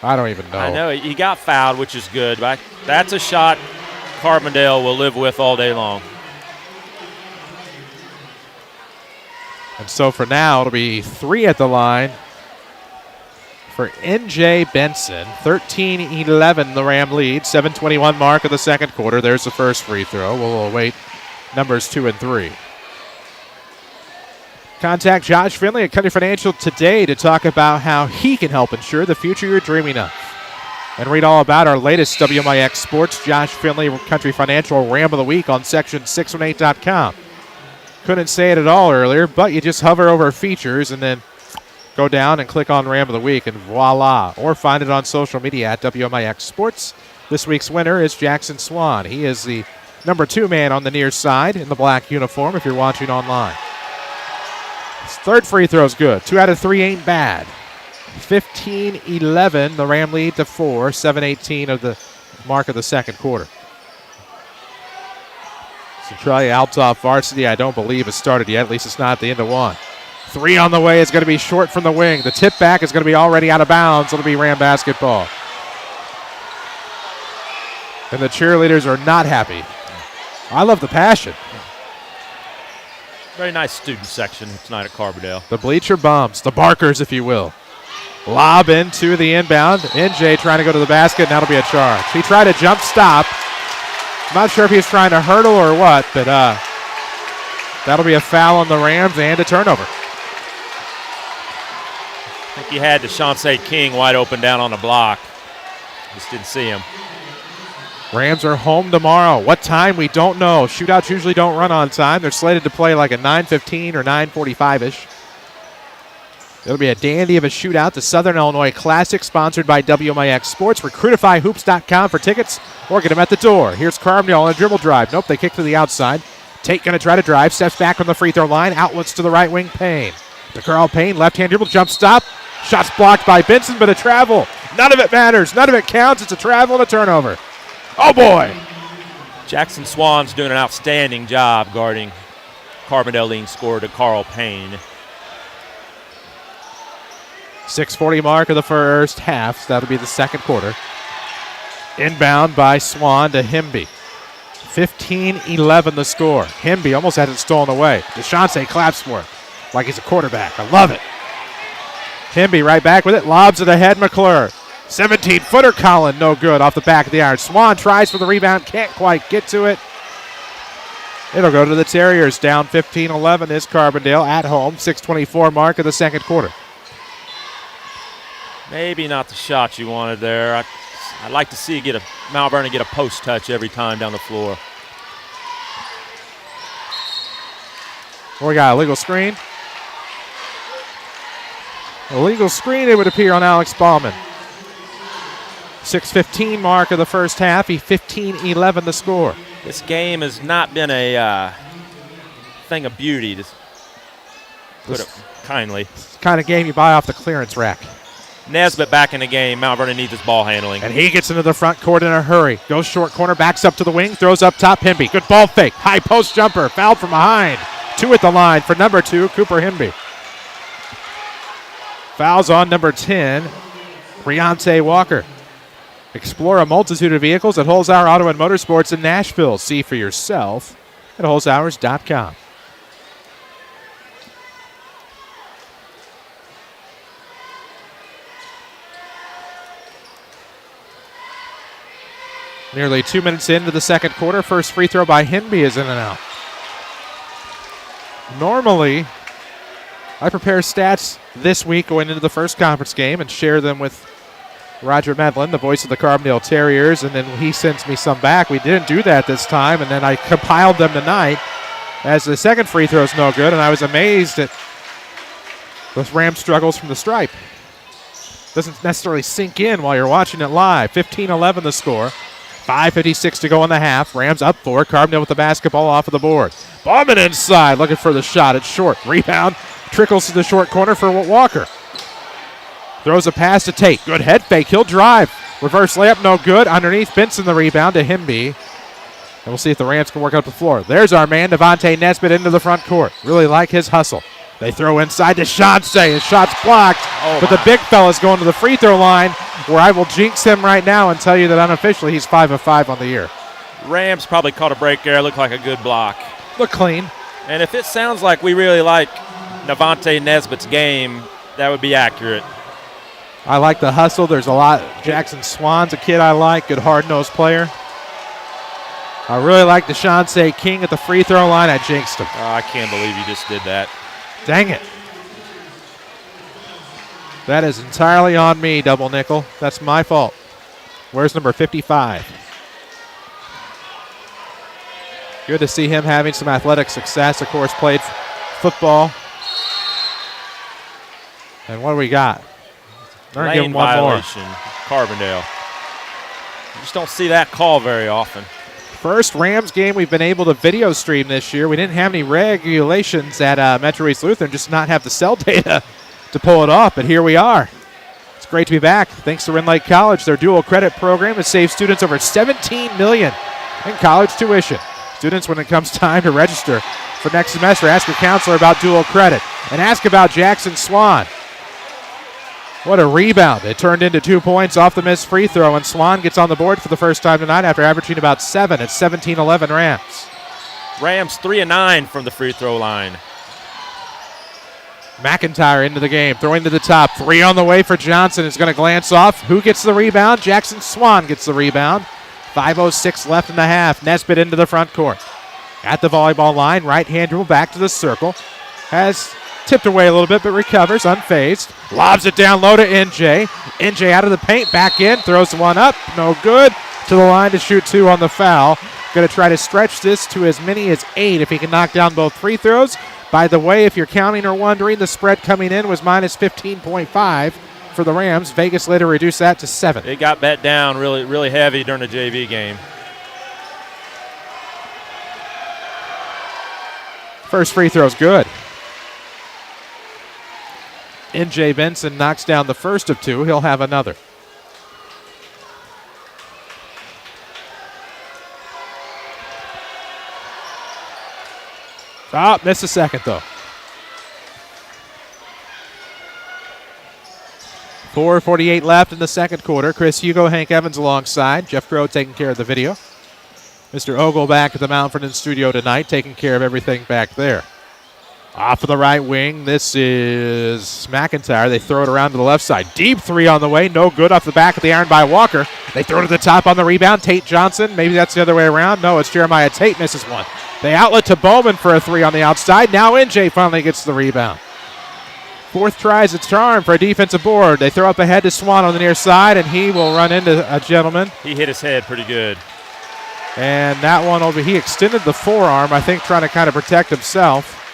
I don't even know. I know. He got fouled, which is good. But that's a shot Carbondale will live with all day long. And so for now, it'll be 3 at the line for N.J. Benson. 13-11, the Ram lead. 7:21 mark of the second quarter. There's the first free throw. We'll await numbers 2 and 3. Contact Josh Finley at Country Financial today to talk about how he can help ensure the future you're dreaming of. And read all about our latest WMIX Sports Josh Finley Country Financial Ram of the Week on Section618.com. Couldn't say it at all earlier, but you just hover over features and then go down and click on Ram of the Week, and voila. Or find it on social media at WMIX Sports. This week's winner is Jackson Swan. He is the number 2 man on the near side in the black uniform if you're watching online. His third free throw is good. 2 out of 3 ain't bad. 15-11, the Ram lead to 4. 7:18 of the mark of the second quarter. Centralia Althoff varsity, I don't believe has started yet. At least it's not at the end of one. 3 on the way is going to be short from the wing. The tip back is going to be already out of bounds. It'll be Ram basketball. And the cheerleaders are not happy. I love the passion. Very nice student section tonight at Carbondale. The bleacher bums, the barkers, if you will. Lob into the inbound. NJ trying to go to the basket, and that'll be a charge. He tried a jump stop. I'm not sure if he was trying to hurdle or what, but That'll be a foul on the Rams and a turnover. I think he had DeShonce King wide open down on the block. Just didn't see him. Rams are home tomorrow. What time? We don't know. Shootouts usually don't run on time. They're slated to play like a 9:15 or 9:45-ish. It'll be a dandy of a shootout. The Southern Illinois Classic, sponsored by WMIX Sports. Recruitifyhoops.com for tickets or get them at the door. Here's Carbondale on a dribble drive. Nope, they kick to the outside. Tate going to try to drive. Steps back from the free throw line. Outlets to the right wing. Payne. To Carl Payne. Left-hand dribble. Jump stop. Shots blocked by Benson, but a travel. None of it matters. None of it counts. It's a travel and a turnover. Oh, boy. Jackson Swan's doing an outstanding job guarding Carbondale leading scorer to Carl Payne. 6:40 mark of the first half. So that'll be the second quarter. Inbound by Swan to Himby. 15-11 the score. Himby almost had it stolen away. DeShonce claps for it like he's a quarterback. I love it. Himby right back with it. Lobs it ahead. McClure. 17-footer Collin, no good off the back of the iron. Swan tries for the rebound. Can't quite get to it. It'll go to the Terriers. Down 15-11 is Carbondale at home. 6:24 mark of the second quarter. Maybe not the shot you wanted there. I'd like to see Mount Vernon get a post touch every time down the floor. We got a legal screen. A legal screen, it would appear, on Alex Ballman. 6:15 mark of the first half. 15-11 the score. This game has not been a thing of beauty, to put it kindly. It's the kind of game you buy off the clearance rack. Nesbitt back in the game. Mount Vernon needs his ball handling. And he gets into the front court in a hurry. Goes short corner, backs up to the wing, throws up top. Himby. Good ball fake. High post jumper. Fouled from behind. 2 at the line for number 2, Cooper Himby. Fouls on number 10, Briante Walker. Explore a multitude of vehicles at Holzhauer Auto and Motorsports in Nashville. See for yourself at holzhauers.com. Nearly 2 minutes into the second quarter. First free throw by Himby is in and out. Normally, I prepare stats this week going into the first conference game and share them with Roger Medlin, the voice of the Carbondale Terriers, and then he sends me some back. We didn't do that this time, and then I compiled them tonight as the second free throw is no good, and I was amazed at the Rams struggles from the stripe. Doesn't necessarily sink in while you're watching it live. 15-11 the score. 5:56 to go in the half. Rams up 4. Carbondale with the basketball off of the board. Ballman inside, looking for the shot. It's short. Rebound. Trickles to the short corner for Walker. Throws a pass to Tate. Good head fake. He'll drive. Reverse layup, no good. Underneath Benson, the rebound to Himby. And we'll see if the Rams can work up the floor. There's our man, Devontae Nesbitt, into the front court. Really like his hustle. They throw inside to DeShonce. His shot's blocked. But the big fella's going to the free throw line, where I will jinx him right now and tell you that unofficially he's 5 of 5 on the year. Rams probably caught a break there. Looked like a good block. Look clean. And if it sounds like we really like Devontae Nesbitt's game, that would be accurate. I like the hustle. There's a lot. Jackson Swan's a kid I like. Good hard-nosed player. I really like DeShonce King at the free throw line. I jinxed him. Oh, I can't believe you just did that. Dang it. That is entirely on me, Double Nickel. That's my fault. Where's number 55? Good to see him having some athletic success. Of course, played football. And what do we got? They're going to give him one violation, more. Carbondale. You just don't see that call very often. First Rams game we've been able to video stream this year. We didn't have any regulations at Metro East Lutheran, just not have the cell data to pull it off, but here we are. It's great to be back. Thanks to Ren Lake College, their dual credit program has saved students over $17 million in college tuition. Students, when it comes time to register for next semester, ask your counselor about dual credit and ask about Jackson Swan. What a rebound. It turned into 2 points off the missed free throw, and Swan gets on the board for the first time tonight after averaging about 7. It's 17-11 Rams. Rams 3 of 9 from the free throw line. McIntyre into the game, throwing to the top. 3 on the way for Johnson. Is going to glance off. Who gets the rebound? Jackson Swan gets the rebound. 5:06 left in the half. Nesbitt into the front court. At the volleyball line, right-hand dribble back to the circle. Has tipped away a little bit, but recovers unfazed. Lobs it down low to NJ. NJ out of the paint, back in, throws one up. No good. To the line to shoot 2 on the foul. Going to try to stretch this to as many as 8 if he can knock down both free throws. By the way, if you're counting or wondering, the spread coming in was minus 15.5 for the Rams. Vegas later reduced that to 7. It got bet down really, really heavy during the JV game. First free throw's good. NJ Benson knocks down the first of 2. He'll have another. Missed a second, though. 4:48 left in the second quarter. Chris Hugo, Hank Evans alongside. Jeff Crow taking care of the video. Mr. Ogle back at the Mount Vernon studio tonight, taking care of everything back there. Off of the right wing, this is McIntyre. They throw it around to the left side. Deep 3 on the way, no good off the back of the iron by Walker. They throw it to the top on the rebound. Tate Johnson, maybe that's the other way around. No, it's Jeremiah Tate, misses one. They outlet to Bowman for a 3 on the outside. Now NJ finally gets the rebound. Fourth try is a charm for a defensive board. They throw up ahead to Swan on the near side, and he will run into a gentleman. He hit his head pretty good. And that one over, he extended the forearm, I think trying to kind of protect himself.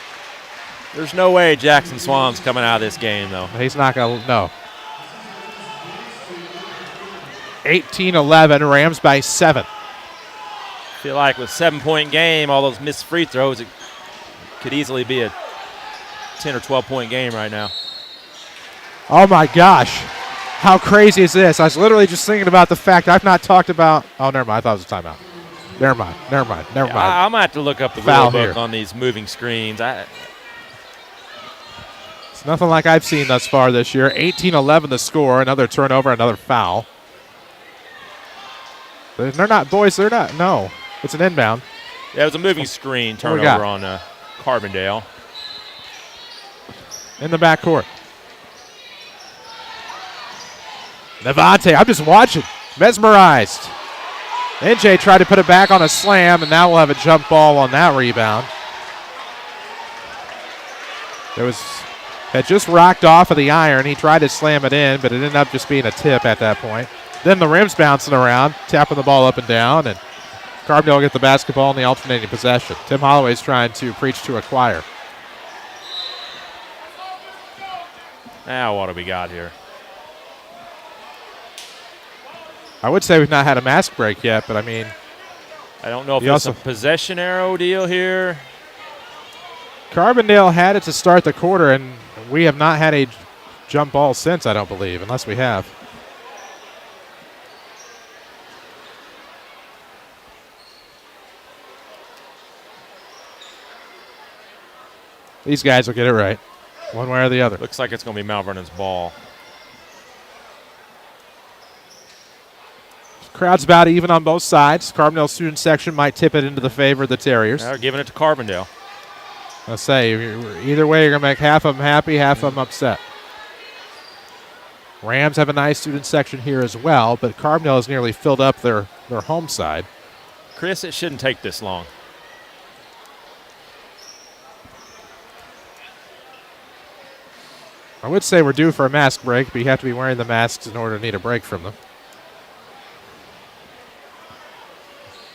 There's no way Jackson Swan's coming out of this game, though. He's not going to, no. 18-11, Rams by 7. I feel like with 7-point game, all those missed free throws, it could easily be a 10 or 12-point game right now. Oh, my gosh. How crazy is this? I was literally just thinking about the fact I've not talked about. Oh, never mind. I thought it was a timeout. Never mind. I'm going to have to look up the rule book on these moving screens. It's nothing like I've seen thus far this year. 18-11 the score. Another turnover, another foul. They're not, boys, they're not. No. It's an inbound. Yeah, it was a moving screen turnover on Carbondale. In the backcourt. Nevante, I'm just watching. Mesmerized. NJ tried to put it back on a slam, and now we'll have a jump ball on that rebound. Had just rocked off of the iron. He tried to slam it in, but it ended up just being a tip at that point. Then the rim's bouncing around, tapping the ball up and down, and Carbondale will get the basketball in the alternating possession. Tim Holloway's trying to preach to a choir. Now what do we got here? I would say we've not had a mask break yet, but I mean, I don't know if it's a possession arrow deal here. Carbondale had it to start the quarter, and we have not had a jump ball since, I don't believe, unless we have. These guys will get it right, one way or the other. Looks like it's going to be Mount Vernon's ball. Crowd's about even on both sides. Carbondale student section might tip it into the favor of the Terriers. They're giving it to Carbondale. I'll say, either way, you're going to make half of them happy, half of them upset. Rams have a nice student section here as well, but Carbondale has nearly filled up their home side. Chris, it shouldn't take this long. I would say we're due for a mask break, but you have to be wearing the masks in order to need a break from them.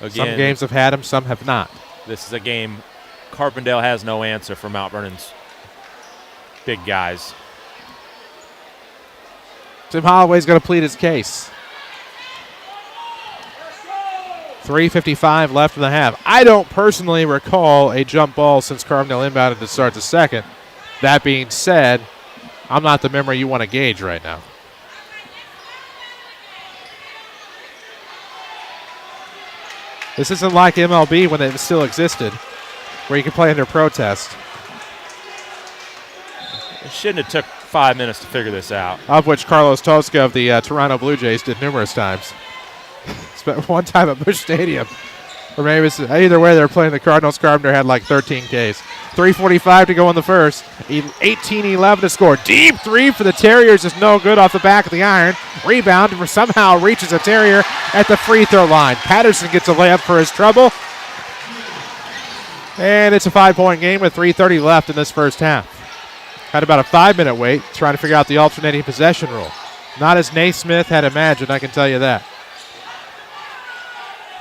Again, some games have had them, some have not. This is a game Carbondale has no answer for Mount Vernon's big guys. Tim Holloway's going to plead his case. 3:55 left in the half. I don't personally recall a jump ball since Carbondale inbounded to start the second. That being said, I'm not the memory you want to gauge right now. This isn't like MLB when it still existed, where you can play under protest. It shouldn't have took 5 minutes to figure this out. Of which Carlos Tosca of the Toronto Blue Jays did numerous times. Spent one time at Busch Stadium. Or maybe it's either way, they're playing the Cardinals. Carbondale had like 13 Ks. 3:45 to go in the first. 18-11 to score. Deep 3 for the Terriers is no good off the back of the iron. Rebound somehow reaches a Terrier at the free throw line. Patterson gets a layup for his trouble. And it's a 5-point game with 3:30 left in this first half. Had about a 5-minute wait trying to figure out the alternating possession rule. Not as Naismith had imagined, I can tell you that.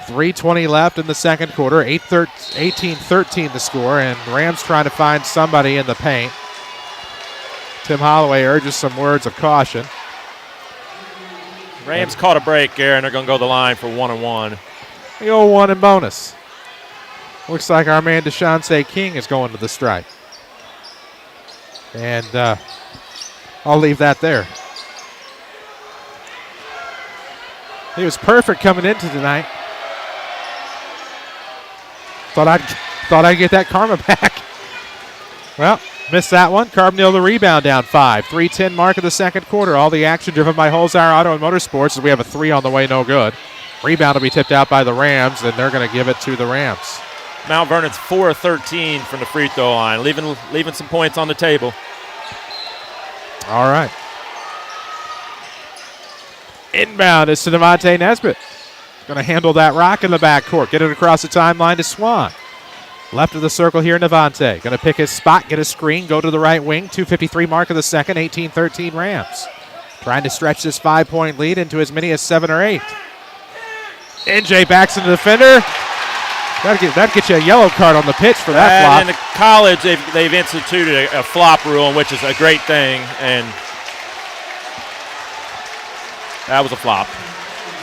3:20 left in the second quarter, 18-13 the score, and Rams trying to find somebody in the paint. Tim Holloway urges some words of caution. Rams caught a break there, and they're going to go to the line for 1-and-1. The old one and bonus. Looks like our man Deshaunte King is going to the stripe. And I'll leave that there. He was perfect coming into tonight. Thought I'd get that karma back. Well, missed that one. Carbondale the rebound down 5. 3:10 mark of the second quarter. All the action driven by Holzhauer Auto and Motorsports as we have a 3 on the way, no good. Rebound will be tipped out by the Rams, and they're going to give it to the Rams. Mount Vernon's 4 of 13 from the free throw line, leaving some points on the table. All right. Inbound is to Devontae Nesbitt. Going to handle that rock in the backcourt. Get it across the timeline to Swan. Left of the circle here, Devontae. Going to pick his spot, get a screen, go to the right wing. 2:53 mark of the second, 18-13 Rams. Trying to stretch this 5-point lead into as many as 7 or 8. NJ backs into the defender. That'd get you a yellow card on the pitch for that flop. In the college, they've instituted a flop rule, which is a great thing, and that was a flop.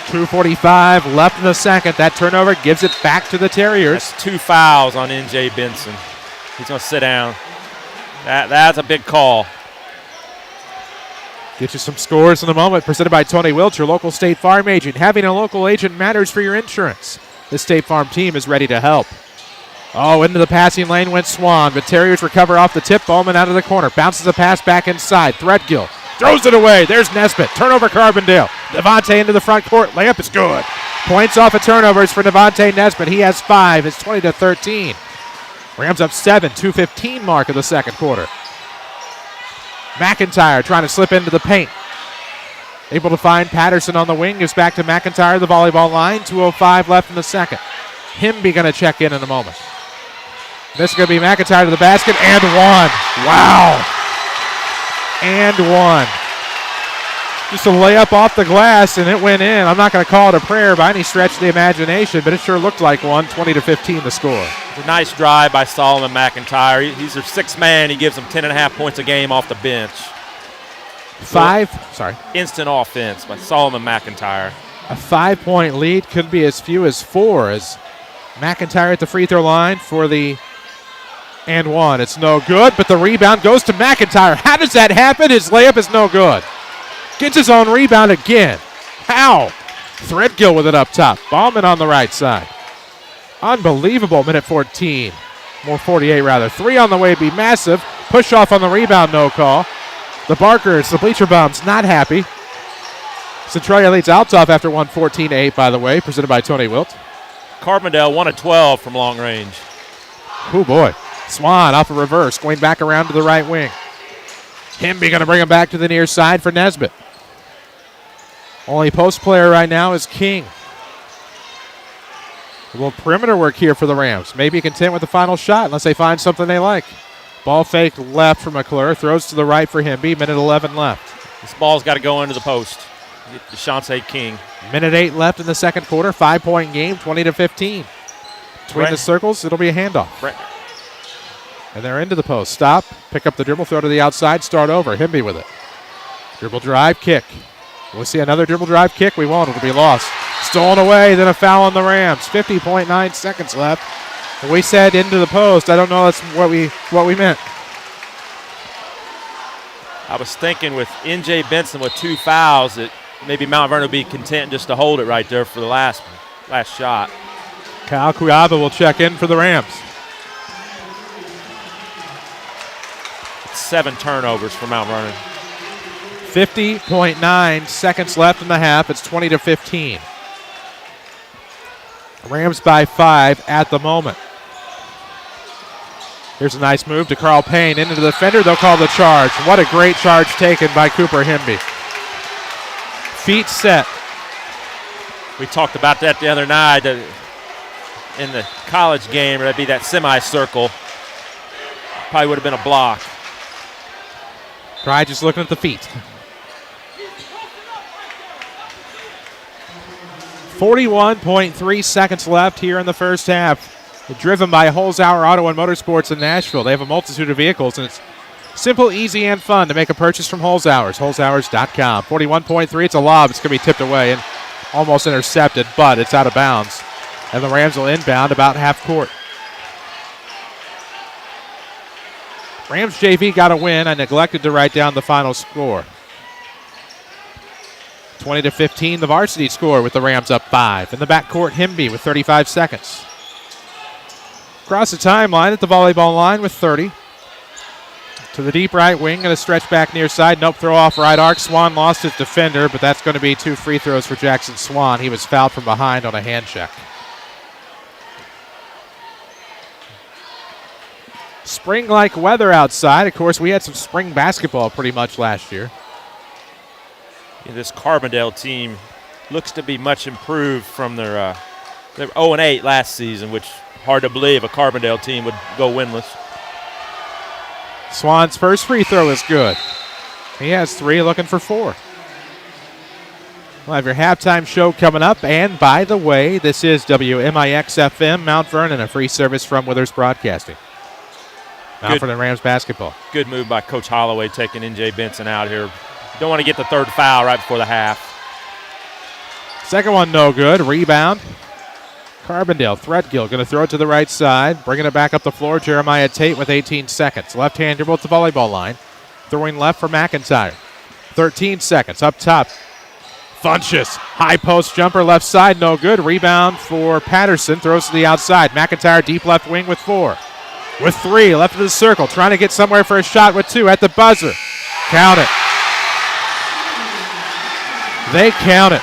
2:45 left in the second. That turnover gives it back to the Terriers. That's 2 fouls on NJ Benson. He's going to sit down. That's a big call. Get you some scores in a moment. Presented by Tony Wilt, your local State Farm agent. Having a local agent matters for your insurance. The State Farm team is ready to help. Oh, into the passing lane went Swan, but Terriers recover off the tip. Bowman out of the corner. Bounces the pass back inside. Threadgill throws it away. There's Nesbitt. Turnover Carbondale. Devontae into the front court. Layup is good. Points off of turnovers for Devontae Nesbitt. He has 5. It's 20-13. Rams up 7. 2:15 mark of the second quarter. McIntyre trying to slip into the paint. Able to find Patterson on the wing. Gives back to McIntyre, the volleyball line. 2:05 left in the second. Himby going to check in a moment. This is going to be McIntyre to the basket and one. Wow. And one. Just a layup off the glass, and it went in. I'm not going to call it a prayer by any stretch of the imagination, but it sure looked like one. 20-15 the score. It's a nice drive by Solomon McIntyre. He's their 6th man. He gives them 10.5 points a game off the bench. Instant offense by Solomon McIntyre. A 5-point lead could be as few as 4 as McIntyre at the free throw line for the and one. It's no good, but the rebound goes to McIntyre. How does that happen? His layup is no good. Gets his own rebound again. How? Threadgill with it up top. Ballman on the right side. Unbelievable. Minute 14. More 48 rather. 3 on the way be massive. Push off on the rebound, no call. The Barkers, the Bleacher Bums, not happy. Centralia leads Althoff after 114-8, by the way, presented by Tony Wilt. Carbondale 1 of 12 from long range. Oh, boy. Swan off a reverse, going back around to the right wing. Himby going to bring him back to the near side for Nesbitt. Only post player right now is King. A little perimeter work here for the Rams. Maybe content with the final shot unless they find something they like. Ball fake left for McClure. Throws to the right for Himby. Minute 11 left. This ball's got to go into the post. Get Deshaunte King. Minute 8 left in the second quarter. 5-point game, 20-15. Between the circles, it'll be a handoff. And they're into the post. Stop, pick up the dribble, throw to the outside, start over. Himby with it. Dribble drive, kick. We'll see another dribble drive kick. We won't. It'll be lost. Stolen away, then a foul on the Rams. 50.9 seconds left. And we said into the post. I don't know that's what we meant. I was thinking with N.J. Benson with 2 fouls that maybe Mount Vernon would be content just to hold it right there for the last shot. Kyle Cuiaba will check in for the Rams. 7 turnovers for Mount Vernon. 50.9 seconds left in the half. It's 20-15. Rams by 5 at the moment. Here's a nice move to Carl Payne into the defender. They'll call the charge. What a great charge taken by Cooper Himby. Feet set. We talked about that the other night. in the college game, that'd be that semicircle. Probably would have been a block. Probably just looking at the feet. 41.3 seconds left here in the first half. Driven by Holzhauer Auto and Motorsports in Nashville. They have a multitude of vehicles, and it's simple, easy, and fun to make a purchase from Holzhauer's. Holzhauers.com. 41.3. It's a lob. It's going to be tipped away and almost intercepted, but it's out of bounds. And the Rams will inbound about half court. Rams JV got a win. I neglected to write down the final score. 20-15, the varsity score with the Rams up 5. In the backcourt, Himby with 35 seconds. Across the timeline at the volleyball line with 30. To the deep right wing and a stretch back near side. Nope, throw off right arc. Swan lost his defender, but that's going to be 2 free throws for Jackson Swan. He was fouled from behind on a hand check. Spring-like weather outside. Of course, we had some spring basketball pretty much last year. Yeah, this Carbondale team looks to be much improved from their 0-8 last season, which hard to believe a Carbondale team would go winless. Swan's first free throw is good. He has 3, looking for 4. We'll have your halftime show coming up. And by the way, this is WMIX-FM Mount Vernon, a free service from Withers Broadcasting. Mount Vernon Rams basketball. Good move by Coach Holloway taking N.J. Benson out here. Don't want to get the third foul right before the half. Second one no good. Rebound. Carbondale. Threadgill going to throw it to the right side. Bringing it back up the floor. Jeremiah Tate with 18 seconds. Left-hand dribble at the volleyball line. Throwing left for McIntyre. 13 seconds. Up top. Funchess. High post jumper left side. No good. Rebound for Patterson. Throws to the outside. McIntyre deep left wing with 4. With 3. Left of the circle. Trying to get somewhere for a shot with 2 at the buzzer. Count it. They count it.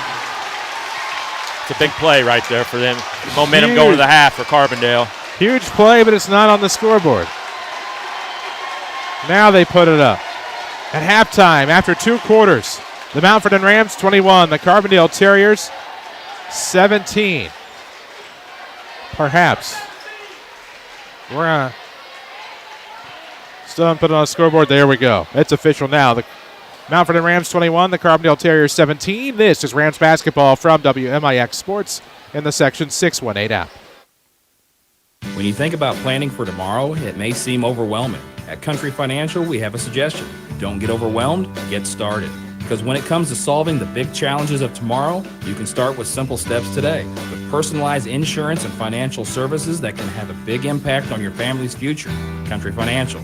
It's a big play right there for them. Momentum going to the half for Carbondale. Huge play, but it's not on the scoreboard. Now they put it up. At halftime, after 2 quarters, the Mount Vernon Rams 21, the Carbondale Terriers 17. Perhaps. We're still haven't put it on the scoreboard. There we go. It's official now. The Mount Vernon Rams 21, the Carbondale Terriers 17. This is Rams basketball from WMIX Sports in the Section 618 app. When you think about planning for tomorrow, it may seem overwhelming. At Country Financial, we have a suggestion. Don't get overwhelmed, get started. Because when it comes to solving the big challenges of tomorrow, you can start with simple steps today. With personalized insurance and financial services that can have a big impact on your family's future. Country Financial.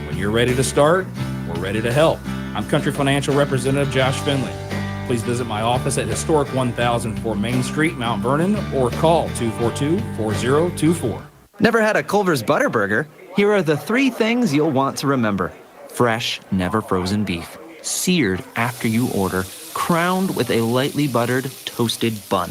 When you're ready to start, we're ready to help. I'm Country Financial Representative Josh Finley. Please visit my office at Historic 1004 Main Street, Mount Vernon, or call 242-4024. Never had a Culver's Butterburger? Here are the 3 things you'll want to remember. Fresh, never frozen beef. Seared after you order. Crowned with a lightly buttered, toasted bun.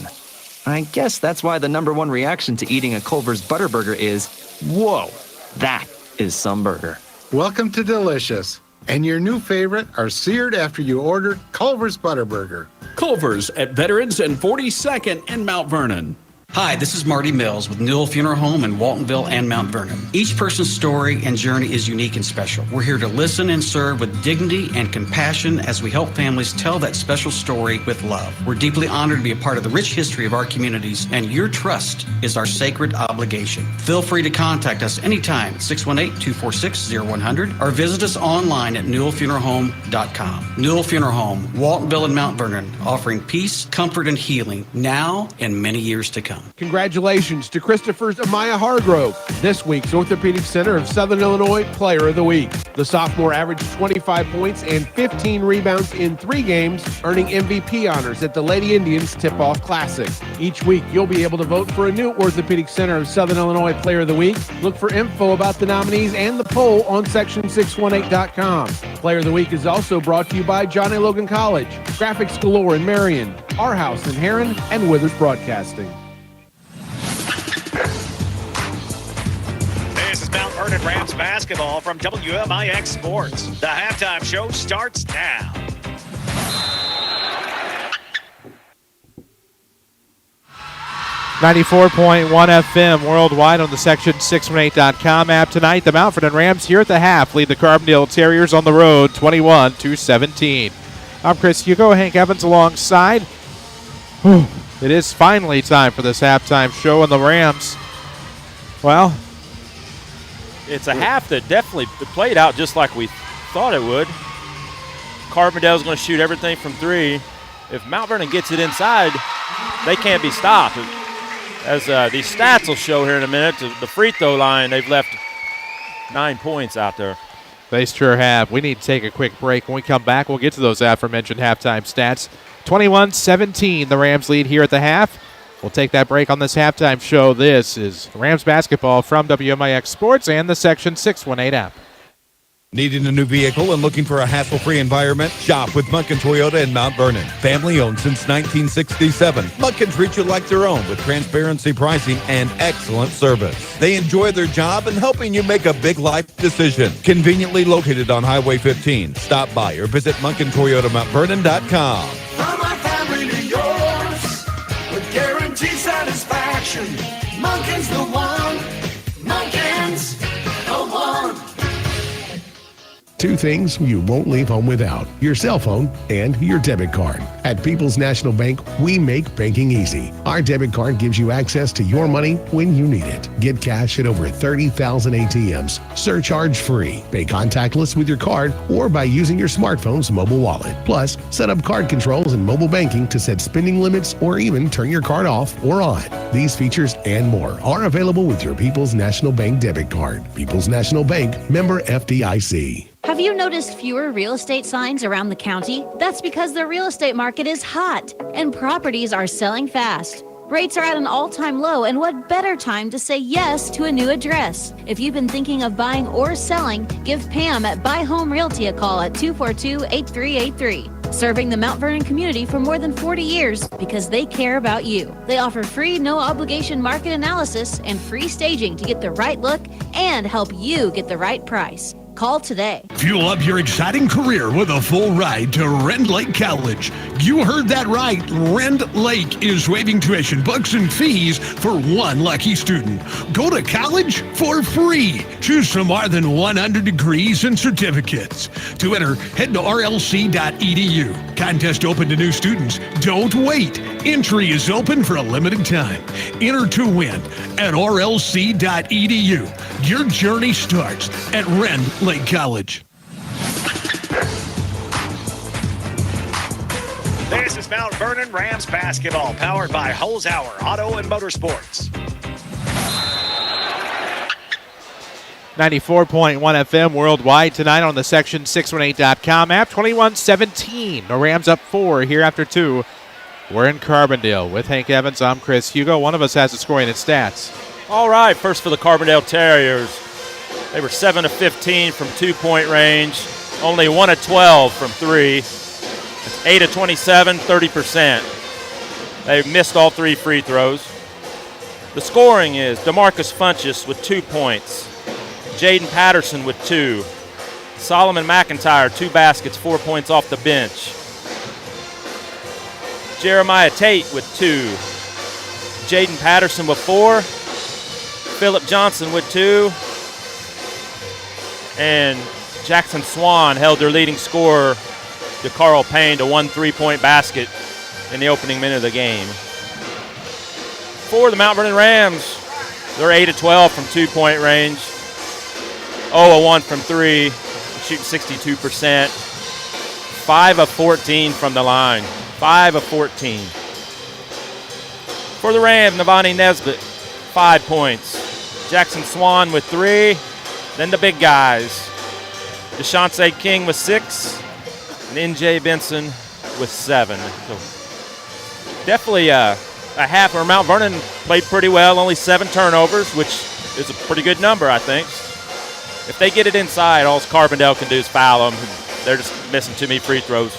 I guess that's why the #1 reaction to eating a Culver's Butterburger is, whoa, that is some burger. Welcome to Delicious. And your new favorite are seared after you ordered Culver's Butterburger. Culver's at Veterans and 42nd in Mount Vernon. Hi, this is Marty Mills with Newell Funeral Home in Waltonville and Mount Vernon. Each person's story and journey is unique and special. We're here to listen and serve with dignity and compassion as we help families tell that special story with love. We're deeply honored to be a part of the rich history of our communities, and your trust is our sacred obligation. Feel free to contact us anytime at 618-246-0100 or visit us online at newellfuneralhome.com. Newell Funeral Home, Waltonville and Mount Vernon, offering peace, comfort, and healing now and many years to come. Congratulations to Christopher's Amaya Hargrove, this week's Orthopedic Center of Southern Illinois Player of the Week. The sophomore averaged 25 points and 15 rebounds in 3 games, earning MVP honors at the Lady Indians Tip-Off Classic. Each week, you'll be able to vote for a new Orthopedic Center of Southern Illinois Player of the Week. Look for info about the nominees and the poll on section618.com. Player of the Week is also brought to you by John A. Logan College, Graphics Galore in Marion, Our House in Heron, and Withers Broadcasting. This is Mount Vernon Rams basketball from WMIX Sports. The halftime show starts now. 94.1 FM worldwide on the Section618.com app tonight. The Mount Vernon Rams here at the half lead the Carbondale Terriers on the road 21-17. I'm Chris Hugo, Hank Evans alongside. It is finally time for this halftime show, and the Rams, well, it's a half that definitely played out just like we thought it would. Carbondale's going to shoot everything from three. If Mount Vernon gets it inside, they can't be stopped. As these stats will show here in a minute, the free throw line, they've left 9 points out there. They sure have. We need to take a quick break. When we come back, we'll get to those aforementioned halftime stats. 21-17, the Rams lead here at the half. We'll take that break on this halftime show. This is Rams basketball from WMIX Sports and the Section 618 app. Needing a new vehicle and looking for a hassle-free environment? Shop with Munkin Toyota in Mount Vernon. Family-owned since 1967. Munkin treats you like their own with transparency pricing and excellent service. They enjoy their job and helping you make a big life decision. Conveniently located on Highway 15. Stop by or visit MunkinToyotaMountVernon.com. From our family to yours, with guaranteed satisfaction. Munkin's the one. Munkin's the one. Two things you won't leave home without: your cell phone and your debit card. At People's National Bank, we make banking easy. Our debit card gives you access to your money when you need it. Get cash at over 30,000 ATMs, surcharge-free. Pay contactless with your card or by using your smartphone's mobile wallet. Plus, set up card controls and mobile banking to set spending limits or even turn your card off or on. These features and more are available with your People's National Bank debit card. People's National Bank, member FDIC. Have you noticed fewer real estate signs around the county? That's because the real estate market is hot and properties are selling fast. Rates are at an all-time low, and what better time to say yes to a new address? If you've been thinking of buying or selling, give Pam at Buy Home Realty a call at 242-8383. Serving the Mount Vernon community for more than 40 years because they care about you. They offer free, no-obligation market analysis and free staging to get the right look and help you get the right price. Call today. Fuel up your exciting career with a full ride to Rend Lake College. You heard that right. Rend Lake is waiving tuition, books, and fees for one lucky student. Go to college for free. Choose from more than 100 degrees and certificates. To enter, head to rlc.edu. Contest open to new students. Don't wait. Entry is open for a limited time. Enter to win at rlc.edu. Your journey starts at Rend Lake College. This is Mount Vernon Rams basketball, powered by Holzhauer Auto and Motorsports. 94.1 FM worldwide tonight on the Section618.com app. 21-17. The Rams up 4 here after 2. We're in Carbondale with Hank Evans. I'm Chris Hugo. One of us has the scoring and stats. All right, first for the Carbondale Terriers. They were 7 of 15 from 2-point range, only 1 of 12 from 3. It's 8 of 27, 30%. They missed all 3 free throws. The scoring is DeMarcus Funchess with 2 points, Jaden Patterson with 2, Solomon McIntyre 2 baskets, 4 points off the bench, Jeremiah Tate with 2, Jaden Patterson with 4, Phillip Johnson with 2, and Jackson Swan held their leading scorer, DeCarl Payne, to 1 3-point basket in the opening minute of the game. For the Mount Vernon Rams, they're 8 of 12 from 2-point range, 0 of 1 from 3, shooting 62%, 5 of 14 from the line, 5 of 14. For the Rams, Navani Nesbitt, 5 points. Jackson Swan with 3. Then the big guys. Deshaunte King with 6. And N.J. Benson with 7. So definitely a half where Mount Vernon played pretty well. Only 7 turnovers, which is a pretty good number, I think. If they get it inside, all Carbondale can do is foul them. They're just missing too many free throws.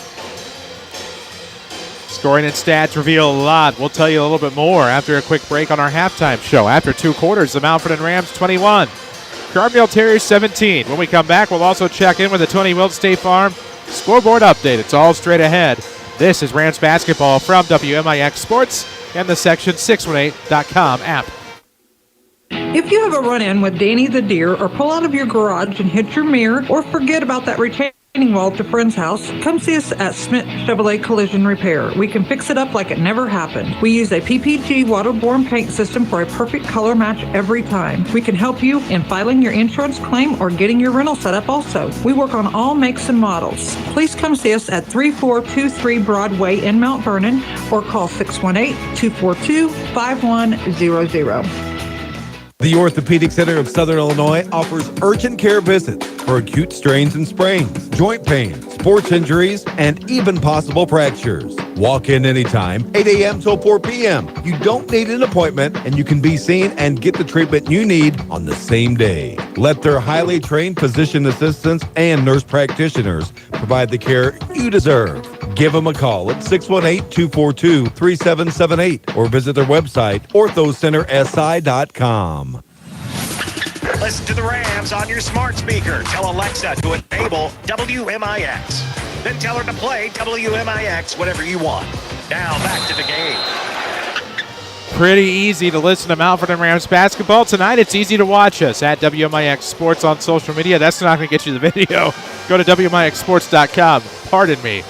Scoring and stats reveal a lot. We'll tell you a little bit more after a quick break on our halftime show. After 2 quarters, the Mount Vernon Rams 21, Carbondale Terriers 17. When we come back, we'll also check in with the Tony Wilt State Farm scoreboard update. It's all straight ahead. This is Rams basketball from WMIX Sports and the Section618.com app. If you have a run-in with Danny the Deer or pull out of your garage and hit your mirror or forget about that retaining wall at a friend's house, come see us at Smith Chevrolet Collision Repair. We can fix it up like it never happened. We use a PPG waterborne paint system for a perfect color match every time. We can help you in filing your insurance claim or getting your rental set up also. We work on all makes and models. Please come see us at 3423 Broadway in Mount Vernon or call 618-242-5100. The Orthopedic Center of Southern Illinois offers urgent care visits for acute strains and sprains, joint pain, sports injuries, and even possible fractures. Walk in anytime, 8 a.m. till 4 p.m. You don't need an appointment, and you can be seen and get the treatment you need on the same day. Let their highly trained physician assistants and nurse practitioners provide the care you deserve. Give them a call at 618-242-3778 or visit their website, orthocentersi.com. Listen to the Rams on your smart speaker. Tell Alexa to enable WMIX. Then tell her to play WMIX whenever you want. Now back to the game. Pretty easy to listen to Mount Vernon Rams basketball tonight. It's easy to watch us at WMIX Sports on social media. That's not going to get you the video. Go to WMIXsports.com. Pardon me.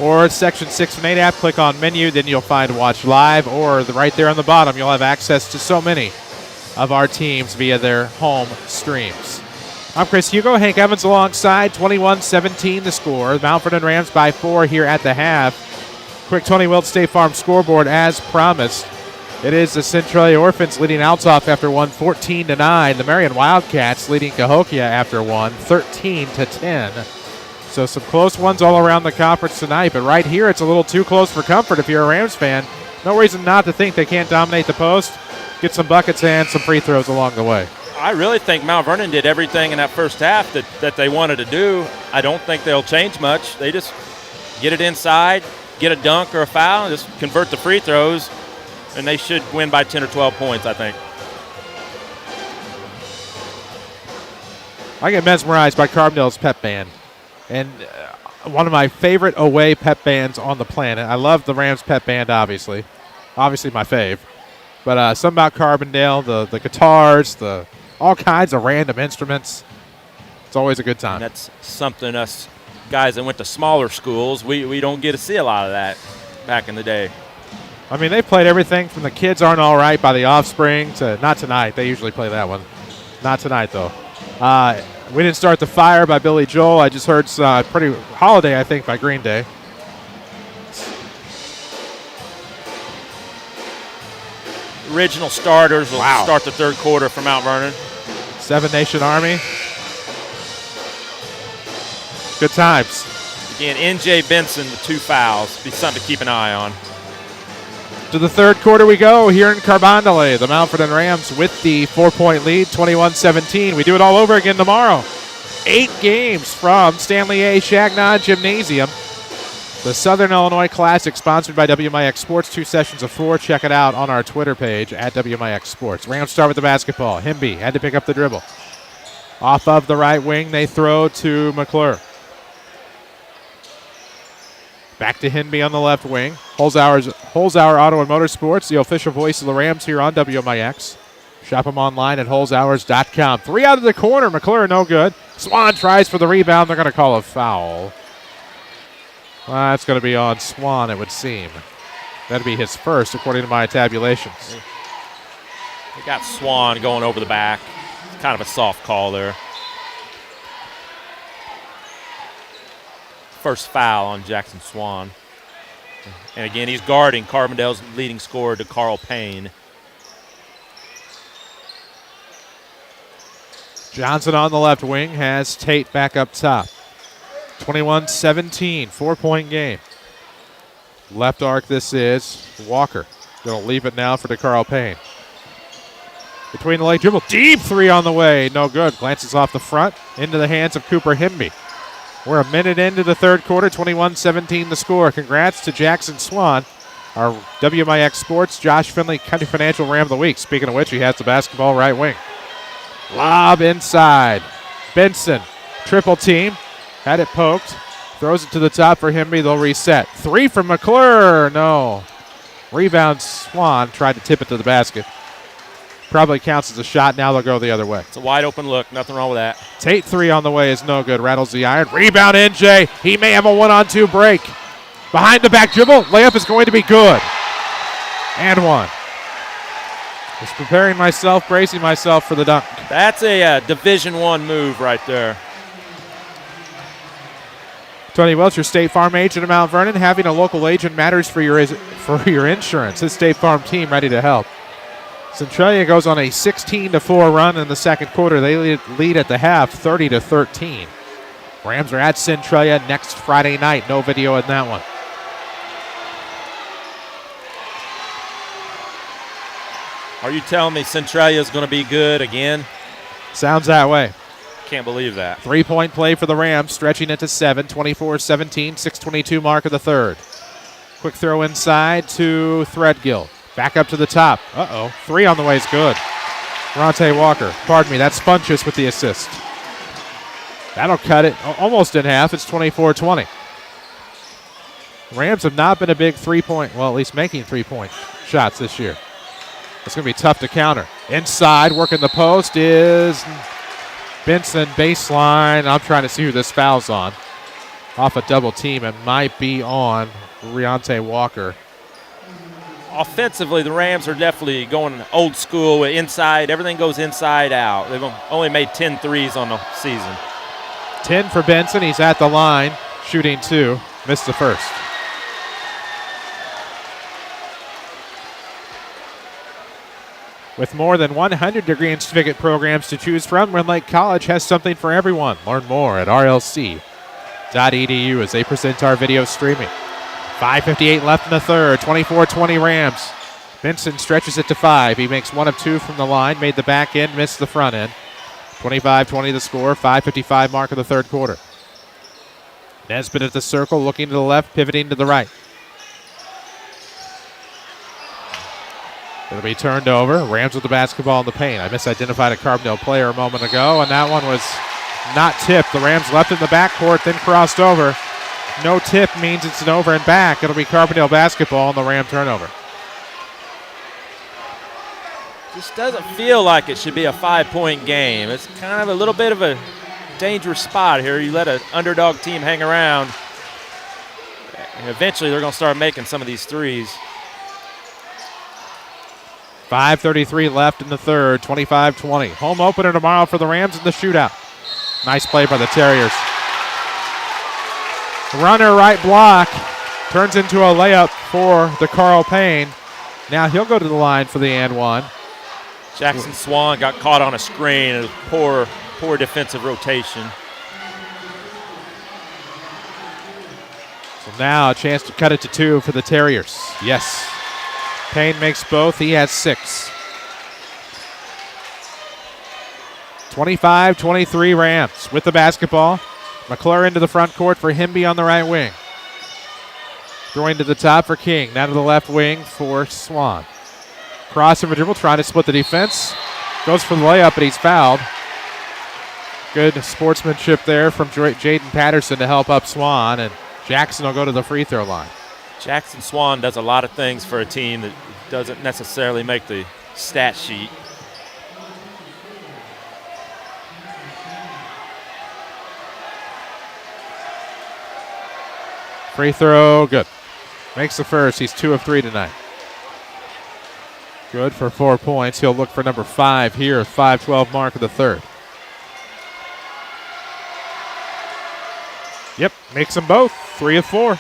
Or Section 618 app. Click on menu. Then you'll find Watch Live. Or right there on the bottom, you'll have access to so many of our teams via their home streams. I'm Chris Hugo. Hank Evans alongside. 21-17 the score. Mount Vernon Rams by 4 here at the half. Quick Tony Wilt State Farm scoreboard as promised. It is the Centralia Orphans leading Altoff after one 14-9. The Marion Wildcats leading Cahokia after one 13-10. So some close ones all around the conference tonight. But right here, it's a little too close for comfort if you're a Rams fan. No reason not to think they can't dominate the post. Get some buckets and some free throws along the way. I really think Mount Vernon did everything in that first half that they wanted to do. I don't think they'll change much. They just get it inside, get a dunk or a foul, and just convert the free throws, and they should win by 10 or 12 points, I think. I get mesmerized by Carbondale's pep band. And one of my favorite away pep bands on the planet. I love the Rams pep band, obviously. Obviously my fave. But something about Carbondale, the guitars, all kinds of random instruments. It's always a good time. And that's something us guys that went to smaller schools, we don't get to see a lot of that back in the day. I mean, they've played everything from The Kids Aren't All Right by the Offspring to not tonight. They usually play that one. Not tonight, though. We Didn't Start the Fire by Billy Joel. I just heard pretty Holiday, I think, by Green Day. Original starters will start the third quarter for Mount Vernon. Seven Nation Army. Good times. Again, N.J. Benson with 2 fouls. Be something to keep an eye on. To the third quarter we go here in Carbondale. The Mount Vernon Rams with the 4-point lead, 21-17. We do it all over again tomorrow. 8 games from Stanley A. Shagnon Gymnasium. The Southern Illinois Classic, sponsored by WMIX Sports. 2 sessions of 4. Check it out on our Twitter page at WMIX Sports. Rams start with the basketball. Himby had to pick up the dribble. Off of the right wing, they throw to McClure. Back to Hinby on the left wing. Holzhauer Auto and Motorsports, the official voice of the Rams here on WMIX. Shop them online at holzhauers.com. 3 out of the corner. McClure no good. Swan tries for the rebound. They're going to call a foul. Well, that's going to be on Swan, it would seem. That'd be his first, according to my tabulations. We got Swan going over the back. It's kind of a soft call there. First foul on Jackson Swan. And again, he's guarding Carbondale's leading scorer, to Carl Payne. Johnson on the left wing has Tate back up top. 21-17, 4-point game. Left arc this is Walker. Going to leave it now for DeCarl Payne. Between the leg dribble, deep 3 on the way, no good. Glances off the front, into the hands of Cooper Himby. We're a minute into the third quarter, 21-17 the score. Congrats to Jackson Swan, our WMIX Sports Josh Finley County Financial Ram of the Week. Speaking of which, he has the basketball right wing. Lob inside. Benson, triple team. Had it poked. Throws it to the top for Himby. They'll reset. 3 from McClure. No. Rebound, Swan tried to tip it to the basket. Probably counts as a shot. Now they'll go the other way. It's a wide open look. Nothing wrong with that. Tate 3 on the way is no good. Rattles the iron. Rebound, NJ. He may have a 1-on-2 break. Behind the back dribble. Layup is going to be good. And one. Just preparing myself, bracing myself for the dunk. That's a Division I move right there. Tony Welch, your State Farm agent of Mount Vernon. Having a local agent matters for your insurance. His State Farm team ready to help. Centralia goes on a 16-4 run in the second quarter. They lead at the half, 30-13. Rams are at Centralia next Friday night. No video in that one. Are you telling me Centralia is going to be good again? Sounds that way. Can't believe that. 3-point play for the Rams, stretching it to 7, 24-17, 6:22 mark of the third. Quick throw inside to Threadgill. Back up to the top. 3 on the way is good. Ronte Walker, pardon me, that's Spunchus with the assist. That'll cut it almost in half. It's 24-20. Rams have not been a big at least making 3-point shots this year. It's going to be tough to counter. Inside, working the post is Benson, baseline. I'm trying to see who this foul's on. Off a double team. It might be on Riante Walker. Offensively, the Rams are definitely going old school inside. Everything goes inside out. They've only made 10 threes on the season. 10 for Benson. He's at the line, shooting 2. Missed the first. With more than 100 degree and certificate programs to choose from, Rend Lake College has something for everyone. Learn more at rlc.edu as they present our video streaming. 5:58 left in the third, 24-20 Rams. Benson stretches it to 5. He makes 1 of 2 from the line, made the back end, missed the front end. 25-20 the score, 5:55 mark of the third quarter. Nesbitt at the circle, looking to the left, pivoting to the right. It'll be turned over. Rams with the basketball in the paint. I misidentified a Carbondale player a moment ago, and that one was not tipped. The Rams left in the backcourt, then crossed over. No tip means it's an over and back. It'll be Carbondale basketball on the Ram turnover. Just doesn't feel like it should be a 5-point game. It's kind of a little bit of a dangerous spot here. You let an underdog team hang around, and eventually they're going to start making some of these threes. 5:33 left in the third, 25-20. Home opener tomorrow for the Rams in the shootout. Nice play by the Terriers. Runner right block turns into a layup for DeCarl Payne. Now he'll go to the line for the and one. Jackson Swan got caught on a screen. It was poor defensive rotation. So now a chance to cut it to 2 for the Terriers. Yes. Payne makes both. He has 6. 25-23 Rams with the basketball. McClure into the front court for Himby on the right wing. Throwing to the top for King. Now to the left wing for Swan. Crossover dribble, trying to split the defense. Goes for the layup, but he's fouled. Good sportsmanship there from Jaden Patterson to help up Swan, and Jackson will go to the free throw line. Jackson Swan does a lot of things for a team that doesn't necessarily make the stat sheet. Free throw, good. Makes the first. He's 2 of 3 tonight. Good for 4 points. He'll look for number 5 here, 5:12 mark of the third. Yep, makes them both. 3 of 4.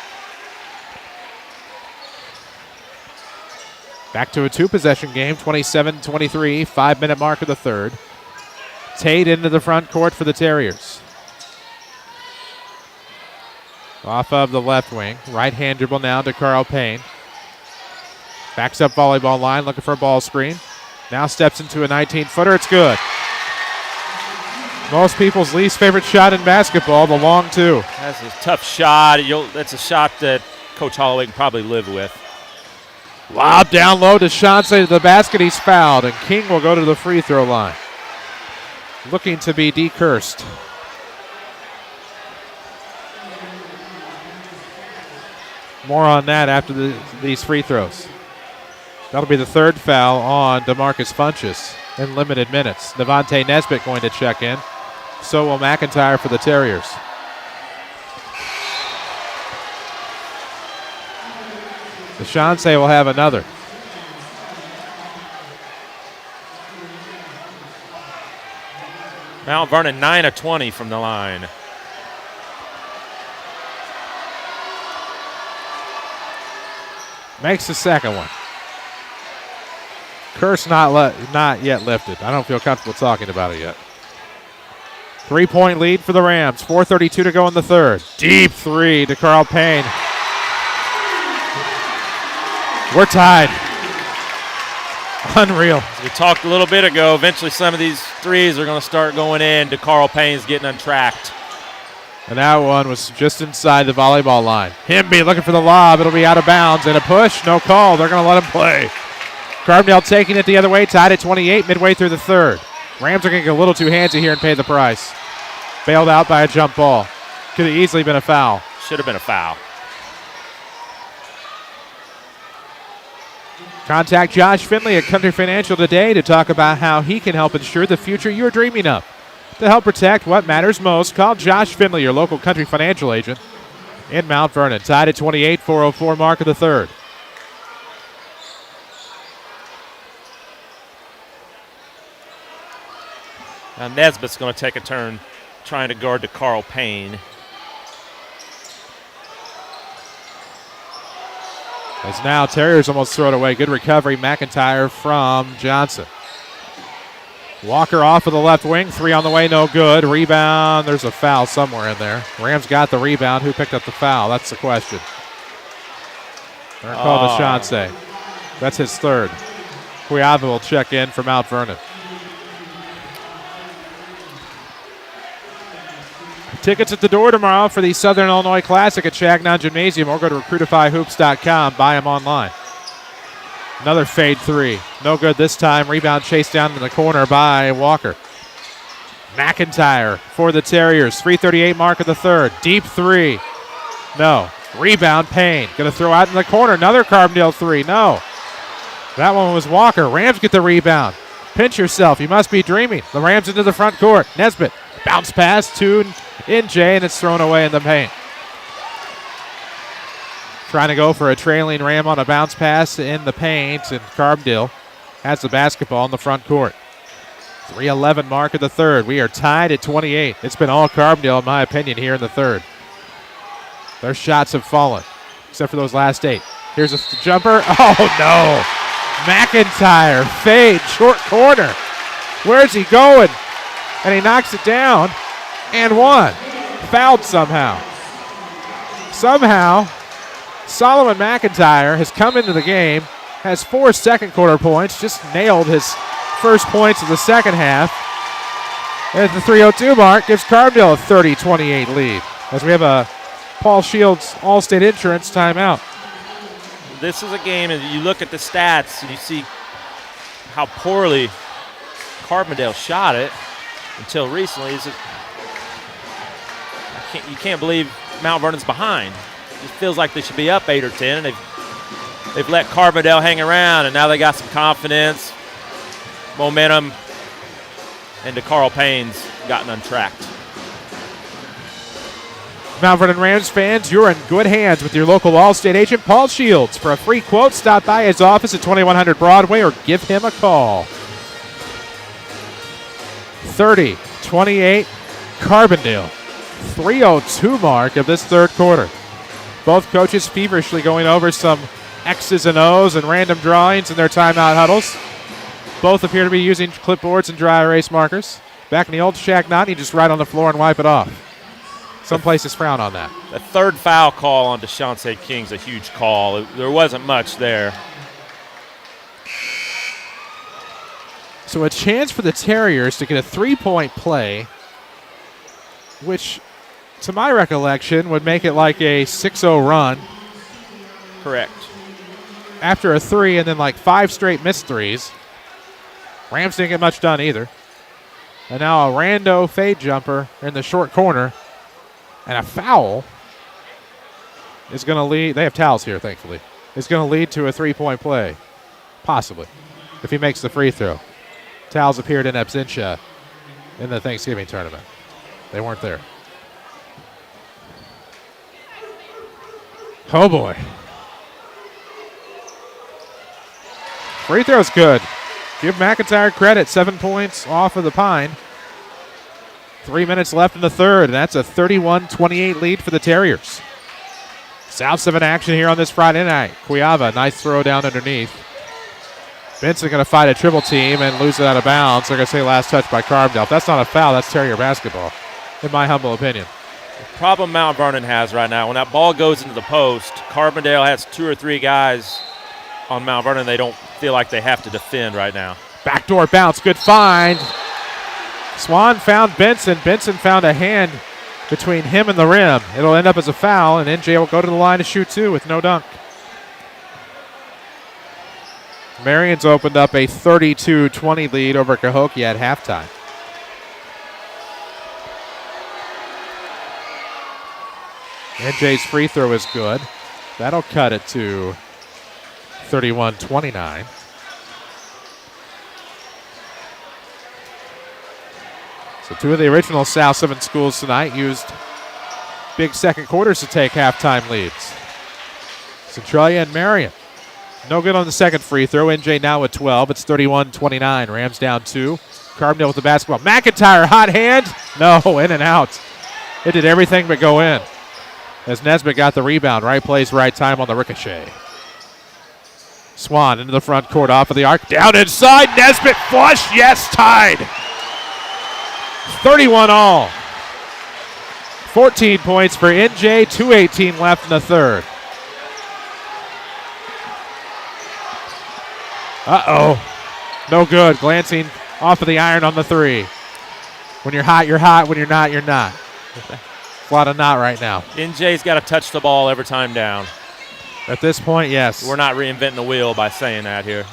Back to a 2-possession game, 27-23, 5-minute mark of the third. Tate into the front court for the Terriers. Off of the left wing. Right-hand dribble now to Carl Payne. Backs up volleyball line, looking for a ball screen. Now steps into a 19-footer. It's good. Most people's least favorite shot in basketball, the long 2. That's a tough shot. That's a shot that Coach Holloway can probably live with. Lob down low to Chauncey to the basket. He's fouled, and King will go to the free throw line. Looking to be decursed. More on that after these free throws. That'll be the third foul on DeMarcus Funchess in limited minutes. Devontae Nesbitt going to check in. So will McIntyre for the Terriers. DeShante will have another. Mount Vernon 9 of 20 from the line. Makes the second one. Curse not yet lifted. I don't feel comfortable talking about it yet. 3-point lead for the Rams. 4:32 to go in the third. Deep three to Carl Payne. We're tied. Unreal. As we talked a little bit ago, eventually some of these threes are going to start going in. To Carl Payne's getting untracked. And that one was just inside the volleyball line. Himby looking for the lob. It'll be out of bounds. And a push. No call. They're going to let him play. Carbondale taking it the other way. Tied at 28 midway through the third. Rams are going to get a little too handsy here and pay the price. Bailed out by a jump ball. Could have easily been a foul. Should have been a foul. Contact Josh Finley at Country Financial today to talk about how he can help ensure the future you're dreaming of. To help protect what matters most, call Josh Finley, your local Country Financial agent in Mount Vernon. Tied at 28, 4:04 mark of the third. Now Nesbitt's going to take a turn trying to guard to Carl Payne. As now Terriers almost throw it away. Good recovery, McIntyre from Johnson. Walker off of the left wing. Three on the way, no good. Rebound. There's a foul somewhere in there. Rams got the rebound. Who picked up the foul? That's the question. They're called DeShante. That's his third. Cuiava will check in for Mount Vernon. Tickets at the door tomorrow for the Southern Illinois Classic at Chagnon Gymnasium, or go to recruitifyhoops.com. Buy them online. Another fade three. No good this time. Rebound chased down in the corner by Walker. McIntyre for the Terriers. 3:38 mark of the third. Deep three. No. Rebound Payne. Going to throw out in the corner. Another Carbondale three. No. That one was Walker. Rams get the rebound. Pinch yourself. You must be dreaming. The Rams into the front court. Nesbitt. Bounce pass to NJ, and it's thrown away in the paint. Trying to go for a trailing Ram on a bounce pass in the paint, and Carbondale has the basketball in the front court. 3:11 mark of the third. We are tied at 28. It's been all Carbondale, in my opinion, here in the third. Their shots have fallen, except for those last 8. Here's a jumper. Oh, no. McIntyre, fade, short corner. Where's he going? And he knocks it down and one. Fouled somehow. Somehow, Solomon McIntyre has come into the game, has 4 second quarter points, just nailed his first points of the second half. And at the 3:02 mark, gives Carbondale a 30-28 lead as we have a Paul Shields Allstate Insurance timeout. This is a game, and you look at the stats, and you see how poorly Carbondale shot it until recently. You can't believe Mount Vernon's behind. It feels like they should be up 8 or 10, and they've let Carbondale hang around, and now they got some confidence, momentum, and Carl Payne's gotten untracked. Mount Vernon Rams fans, you're in good hands with your local Allstate agent, Paul Shields. For a free quote, stop by his office at 2100 Broadway or give him a call. 30-28, Carbondale. 3:02 mark of this third quarter. Both coaches feverishly going over some X's and O's and random drawings in their timeout huddles. Both appear to be using clipboards and dry erase markers. Back in the old Chagnon, you just write on the floor and wipe it off. Some places frown on that. The third foul call on DeShante King's a huge call. There wasn't much there. So a chance for the Terriers to get a 3-point play, which, to my recollection, would make it like a 6-0 run. Correct. After a 3 and then like 5 straight missed threes. Rams didn't get much done either. And now a rando fade jumper in the short corner. And a foul is going to lead. They have towels here, thankfully. Is going to lead to a 3-point play. Possibly. If he makes the free throw. Towels appeared in absentia in the Thanksgiving tournament. They weren't there. Oh, boy. Free throw's good. Give McIntyre credit. 7 points off of the Pine. 3 minutes left in the third, and that's a 31-28 lead for the Terriers. South 7 action here on this Friday night. Cuiava, nice throw down underneath. Benson going to fight a triple team and lose it out of bounds. They're going to say last touch by Carbondale. If that's not a foul, that's Terrier basketball, in my humble opinion. The problem Mount Vernon has right now, when that ball goes into the post, Carbondale has 2 or 3 guys on Mount Vernon they don't feel like they have to defend right now. Backdoor bounce, good find. Swan found Benson. Benson found a hand between him and the rim. It'll end up as a foul, and NJ will go to the line to shoot 2 with no dunk. Marion's opened up a 32-20 lead over Cahokia at halftime. NJ's free throw is good. That'll cut it to 31-29. So 2 of the original South 7 schools tonight used big second quarters to take halftime leads. Centralia and Marion. No good on the second free throw. NJ now with 12. It's 31-29. Rams down 2. Carbondale with the basketball. McIntyre, hot hand. No, in and out. It did everything but go in. As Nesbitt got the rebound. Right place, right time on the ricochet. Swan into the front court off of the arc. Down inside. Nesbitt flush. Yes, tied. 31 all. 14 points for NJ. 2:18 left in the third. Uh-oh. No good. Glancing off of the iron on the 3. When you're hot, you're hot. When you're not, you're not. A lot of not right now. NJ's got to touch the ball every time down. At this point, yes. We're not reinventing the wheel by saying that here.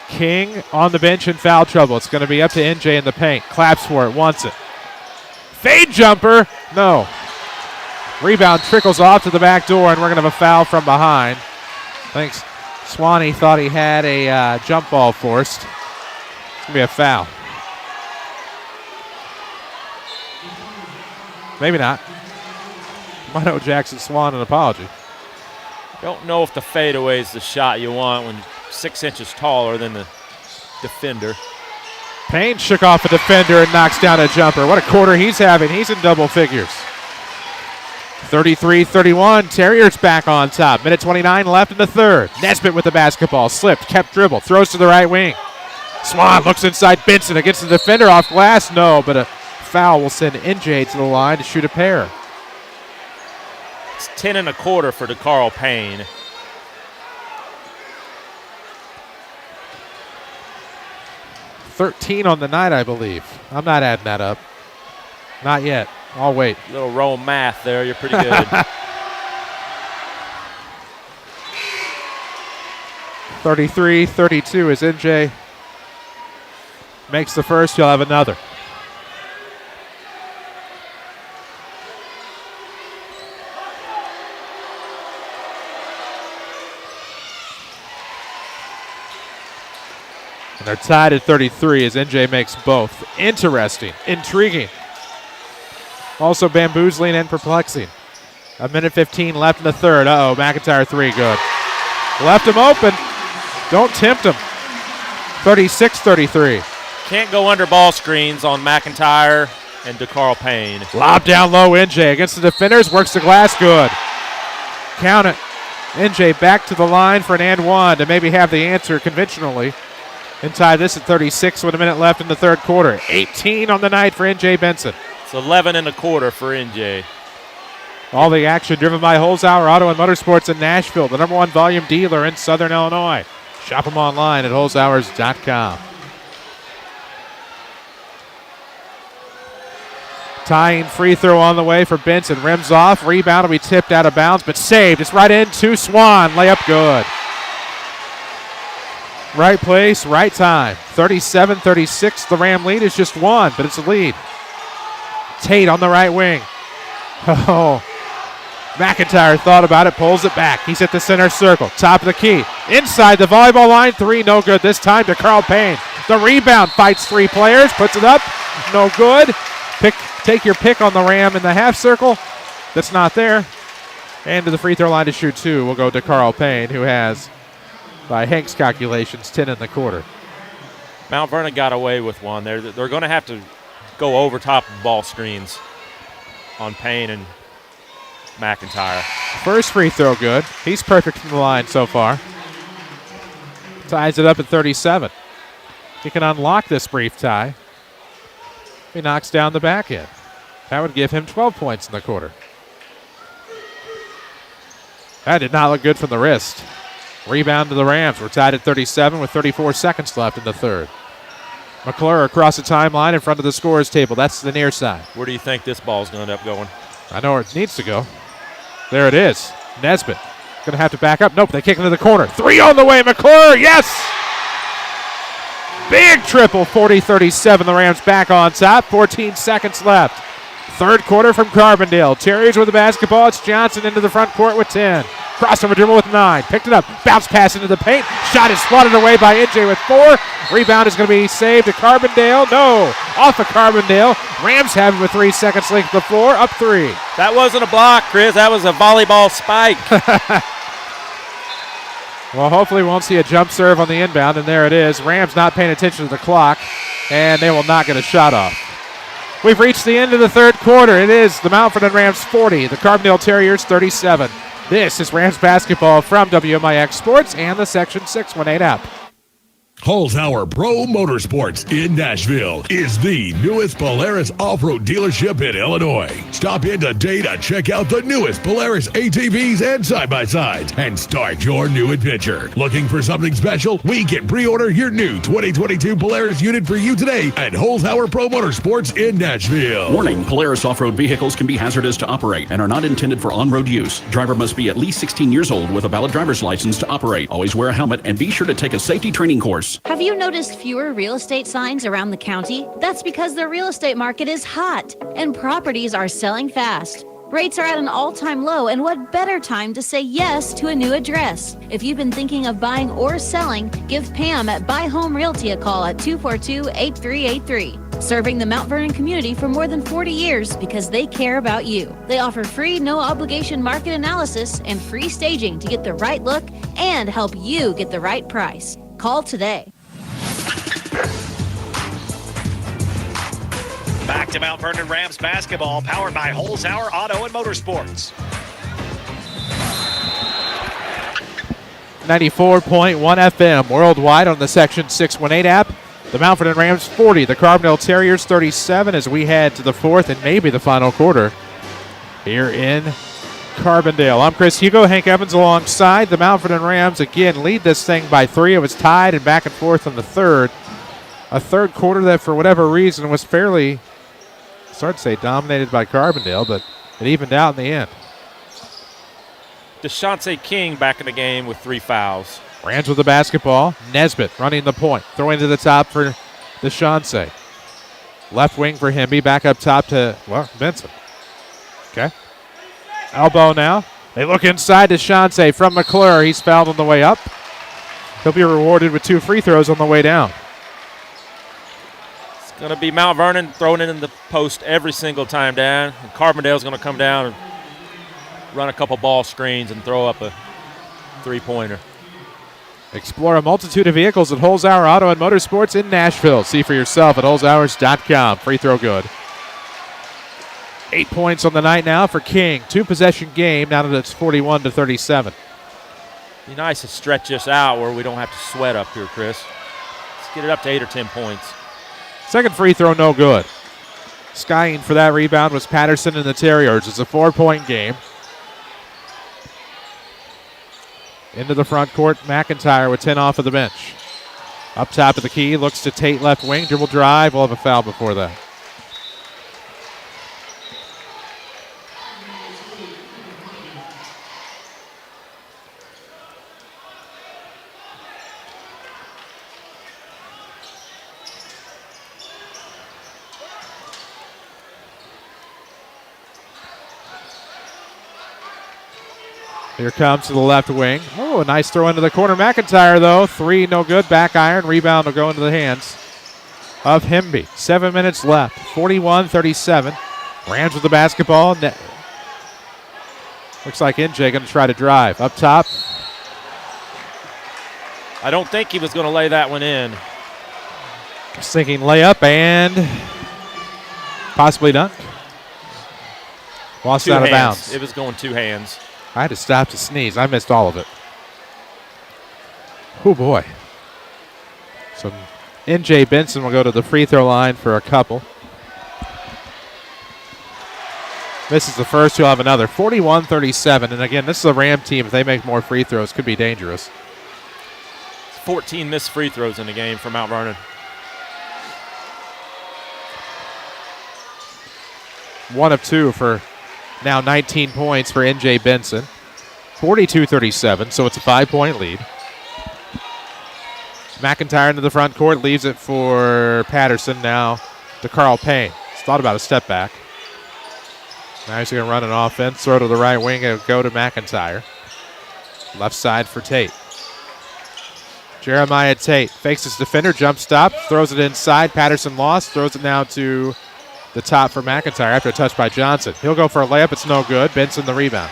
King on the bench in foul trouble. It's going to be up to NJ in the paint. Claps for it. Wants it. Fade jumper. No. Rebound trickles off to the back door, and we're going to have a foul from behind. Thanks. Swanee thought he had a jump ball forced. It's going to be a foul. Maybe not. Might owe Jackson Swan an apology. Don't know if the fadeaway is the shot you want when 6 inches taller than the defender. Payne shook off a defender and knocks down a jumper. What a quarter he's having. He's in double figures. 33-31. Terriers back on top. Minute 29 left in the third. Nesbitt with the basketball. Slipped, kept dribble. Throws to the right wing. Swan looks inside Benson against the defender off glass. No, but a foul will send NJ to the line to shoot a pair. It's 10 1/4 for DeCarl Payne. $13 on the night, I believe. I'm not adding that up. Not yet. I'll wait. Little roll math there. You're pretty good. 33-32 as NJ makes the first. You'll have another. And they're tied at 33 as NJ makes both. Interesting, intriguing. Also bamboozling and perplexing. A minute 15 left in the third. Uh-oh, McIntyre 3, good. Left him open. Don't tempt him. 36-33. Can't go under ball screens on McIntyre and DeCarl Payne. Lob down low, NJ against the defenders. Works the glass, good. Count it. NJ back to the line for an and one to maybe have the answer conventionally. And tie this at 36 with a minute left in the third quarter. 18 on the night for NJ Benson. It's 11 1/4 for NJ. All the action driven by Holzhauer Auto and Motorsports in Nashville, the #1 volume dealer in Southern Illinois. Shop them online at holzhauers.com. Tying free throw on the way for Benson. Rims off. Rebound will be tipped out of bounds, but saved. It's right in to Swan. Layup good. Right place, right time. 37-36. The Ram lead is just 1, but it's a lead. Tate on the right wing. Oh, McIntyre thought about it, pulls it back. He's at the center circle. Top of the key. Inside the volleyball line, 3, no good this time to Carl Payne. The rebound, fights 3 players, puts it up, no good. Take your pick on the Ram in the half circle. That's not there. And to the free throw line to shoot 2 will go to Carl Payne, who has, by Hank's calculations, 10 in the quarter. Mount Vernon got away with one. They're going to have to go over top of ball screens on Payne and McIntyre. First free throw good. He's perfect from the line so far. Ties it up at 37. He can unlock this brief tie. He knocks down the back end. That would give him 12 points in the quarter. That did not look good from the wrist. Rebound to the Rams. We're tied at 37 with 34 seconds left in the third. McClure across the timeline in front of the scorer's table. That's the near side. Where do you think this ball's going to end up going? I know where it needs to go. There it is. Nesbitt going to have to back up. Nope, they kick into the corner. 3 on the way, McClure, yes! Big triple, 40-37. The Rams back on top. 14 seconds left. Third quarter from Carbondale. Terriers with the basketball. It's Johnson into the front court with 10. Crossover dribble with 9. Picked it up. Bounce pass into the paint. Shot is swatted away by NJ with 4. Rebound is going to be saved to Carbondale. No. Off of Carbondale. Rams have it with 3 seconds left to the floor. Up 3. That wasn't a block, Chris. That was a volleyball spike. Well, hopefully we won't see a jump serve on the inbound, and there it is. Rams not paying attention to the clock, and they will not get a shot off. We've reached the end of the third quarter. It is the Mount Vernon Rams 40, the Carbondale Terriers 37. This is Rams basketball from WMIX Sports and the Section 618 app. Holzhauer Pro Motorsports in Nashville is the newest Polaris off-road dealership in Illinois. Stop in today to check out the newest Polaris ATVs and side-by-sides and start your new adventure. Looking for something special? We can pre-order your new 2022 Polaris unit for you today at Holzhauer Pro Motorsports in Nashville. Warning, Polaris off-road vehicles can be hazardous to operate and are not intended for on-road use. Driver must be at least 16 years old with a valid driver's license to operate. Always wear a helmet and be sure to take a safety training course. Have you noticed fewer real estate signs around the county? That's because the real estate market is hot and properties are selling fast. Rates are at an all-time low, and what better time to say yes to a new address? If you've been thinking of buying or selling, give Pam at Buy Home Realty a call at 242-8383. Serving the Mount Vernon community for more than 40 years because they care about you. They offer free, no-obligation market analysis and free staging to get the right look and help you get the right price. Call today. Back to Mount Vernon Rams basketball, powered by Holzhauer Auto and Motorsports. 94.1 FM worldwide on the Section 618 app. The Mount Vernon Rams 40, the Carbondale Terriers 37 as we head to the fourth and maybe the final quarter here in Carbondale. I'm Chris Hugo. Hank Evans alongside. The Mount Vernon Rams again lead this thing by 3. It was tied and back and forth in the third. A third quarter that for whatever reason was fairly, it's hard to say dominated by Carbondale, but it evened out in the end. Deshaunte King back in the game with 3 fouls. Rams with the basketball. Nesbitt running the point. Throwing to the top for Deshaunte. Left wing for Hemby. Back up top to, Benson. Okay. Elbow now. They look inside to Deshaunte from McClure. He's fouled on the way up. He'll be rewarded with 2 free throws on the way down. It's going to be Mount Vernon throwing it in the post every single time down. And Carbondale's going to come down and run a couple ball screens and throw up a 3-pointer. Explore a multitude of vehicles at Holzhauer Auto and Motorsports in Nashville. See for yourself at holzhauers.com. Free throw good. 8 points on the night now for King. 2-possession game now that it's 41-37. Be nice to stretch this out where we don't have to sweat up here, Chris. Let's get it up to 8 or 10 points. Second free throw, no good. Skying for that rebound was Patterson and the Terriers. It's a 4-point game. Into the front court, McIntyre with 10 off of the bench. Up top of the key, looks to Tate left wing, dribble drive. We'll have a foul before that. Here comes to the left wing. Oh, a nice throw into the corner. McIntyre, though. 3, no good. Back iron. Rebound will go into the hands of Hemby. 7 minutes left. 41-37. Rams with the basketball. Looks like NJ going to try to drive. Up top. I don't think he was going to lay that one in. Sinking layup and possibly dunk. Lost out of bounds. It was going 2 hands. I had to stop to sneeze. I missed all of it. Oh, boy. So NJ Benson will go to the free throw line for a couple. This is the first. He'll have another. 41-37. And again, this is a Ram team. If they make more free throws, could be dangerous. 14 missed free throws in the game for Mount Vernon. 1 of 2 for now 19 points for NJ Benson. 42-37, so it's a 5-point lead. McIntyre into the front court, leaves it for Patterson. Now to Carl Payne. He's thought about a step back. Now he's going to run an offense, throw to the right wing, and go to McIntyre. Left side for Tate. Jeremiah Tate fakes his defender, jump stop, throws it inside. Patterson lost, throws it now to the top for McIntyre after a touch by Johnson. He'll go for a layup. It's no good. Benson the rebound.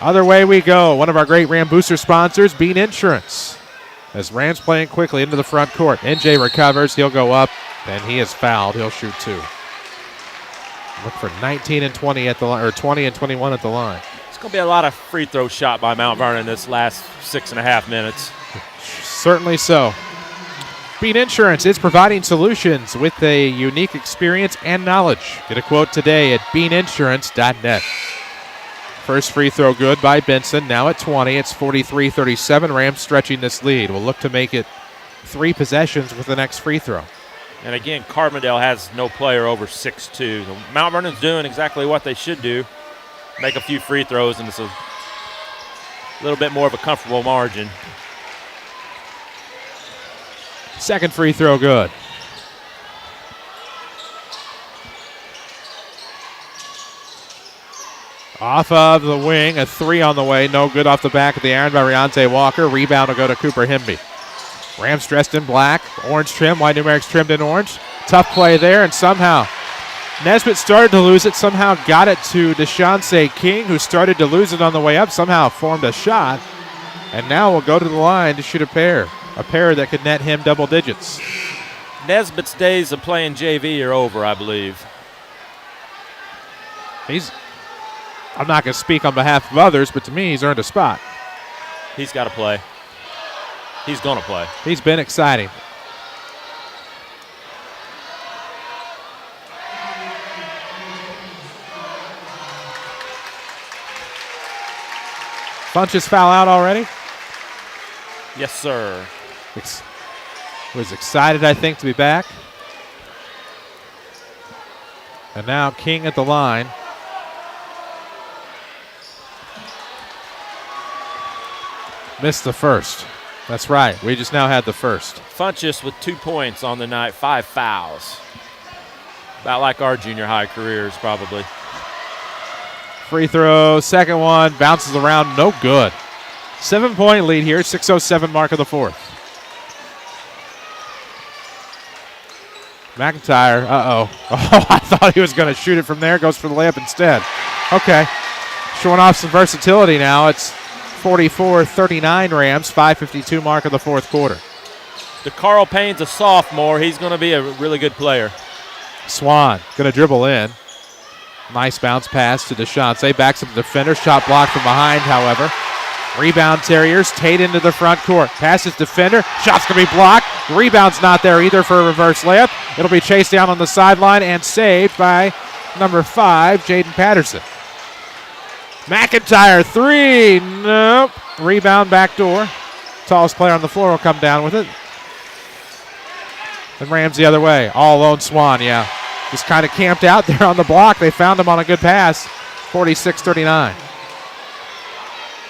Other way we go. One of our great Ram Booster sponsors, Bean Insurance. As Rams playing quickly into the front court. NJ recovers. He'll go up, and he is fouled. He'll shoot 2. Look for 19 and 20 at the line, or 20 and 21 at the line. It's going to be a lot of free throw shot by Mount Vernon this last 6.5 minutes. Certainly so. Bean Insurance is providing solutions with a unique experience and knowledge. Get a quote today at beaninsurance.net. First free throw good by Benson. Now at 20. It's 43-37. Rams stretching this lead. We'll look to make it 3 possessions with the next free throw. And again, Carbondale has no player over 6'2". So Mount Vernon's doing exactly what they should do. Make a few free throws, and it's a little bit more of a comfortable margin. Second free throw good. Off of the wing, a 3 on the way. No good off the back of the iron by Riante Walker. Rebound will go to Cooper Hemby. Rams dressed in black, orange trim, white numerics trimmed in orange. Tough play there, and somehow Nesbitt started to lose it, somehow got it to Deshaunce King, who started to lose it on the way up, somehow formed a shot, and now will go to the line to shoot a pair that could net him double digits. Nesbitt's days of playing JV are over, I believe. I'm not going to speak on behalf of others, but to me, he's earned a spot. He's got to play. He's going to play. He's been exciting. Funches foul out already? Yes, sir. Was excited, I think, to be back. And now King at the line. Missed the first. That's right. We just now had the first. Funchess with 2 points on the night, 5 fouls. About like our junior high careers, probably. Free throw, second one, bounces around, no good. 7-point lead here, 6:07 mark of the fourth. McIntyre, Oh, I thought he was going to shoot it from there. Goes for the layup instead. Okay. Showing off some versatility now. It's 44-39 Rams, 5:52 mark of the fourth quarter. DeCarl Payne's a sophomore. He's going to be a really good player. Swan going to dribble in. Nice bounce pass to Deshaunce. Backs up the defender. Shot blocked from behind, however. Rebound Terriers. Tate into the front court. Passes defender. Shot's going to be blocked. Rebound's not there either for a reverse layup. It'll be chased down on the sideline and saved by number 5, Jaden Patterson. McIntyre, 3. Nope. Rebound backdoor. Tallest player on the floor will come down with it. And Rams the other way. All alone Swan, yeah. Just kind of camped out there on the block. They found him on a good pass. 46-39.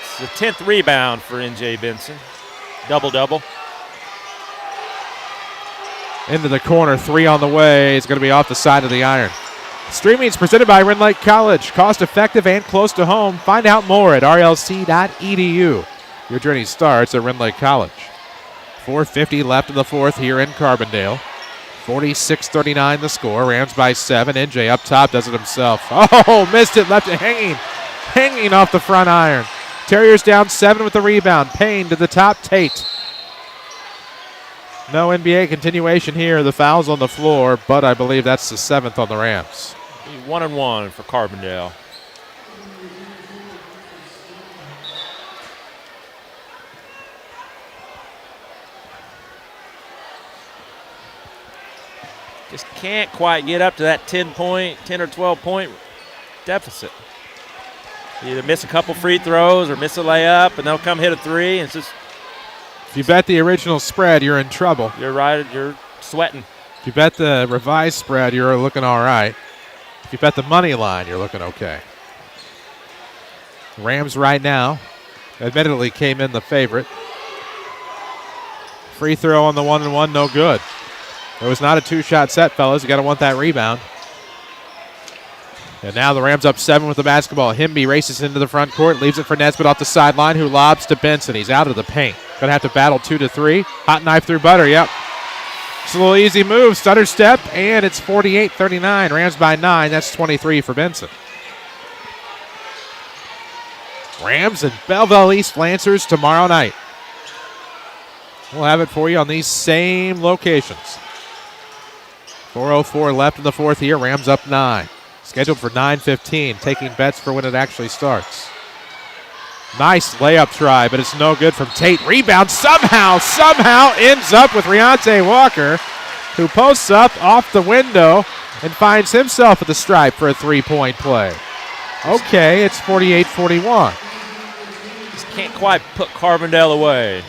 It's the 10th rebound for NJ Benson. Double-double. Into the corner, 3 on the way. It's going to be off the side of the iron. Streaming is presented by Rend Lake College. Cost effective and close to home. Find out more at rlc.edu. Your journey starts at Rend Lake College. 4:50 left in the fourth here in Carbondale. 46-39 the score. Rams by 7. NJ up top does it himself. Oh, missed it. Left it hanging off the front iron. Terriers down 7 with the rebound. Payne to the top. Tate. No NBA continuation here. The foul's on the floor, but I believe that's the 7th on the Rams. 1-1 for Carbondale. Just can't quite get up to that 10 or 12 point deficit. You either miss a couple free throws or miss a layup, and they'll come hit a three. And it's just. If you bet the original spread, you're in trouble. You're right. You're sweating. If you bet the revised spread, you're looking all right. If you bet the money line, you're looking okay. Rams right now, admittedly, came in the favorite. Free throw on the 1-and-1, no good. It was not a two-shot set, fellas. You got to want that rebound. And now the Rams up 7 with the basketball. Himby races into the front court, leaves it for Nesbitt off the sideline, who lobs to Benson. He's out of the paint. Going to have to battle 2 to 3. Hot knife through butter, yep. It's a little easy move, stutter step, and it's 48-39. Rams by 9. That's 23 for Benson. Rams and Belleville East Lancers tomorrow night. We'll have it for you on these same locations. 4:04 left in the fourth here. Rams up 9. Scheduled for 9:15. Taking bets for when it actually starts. Nice layup try, but it's no good from Tate. Rebound somehow ends up with Riante Walker, who posts up off the window and finds himself at the stripe for a three-point play. Okay, it's 48-41. Just can't quite put Carbondale away.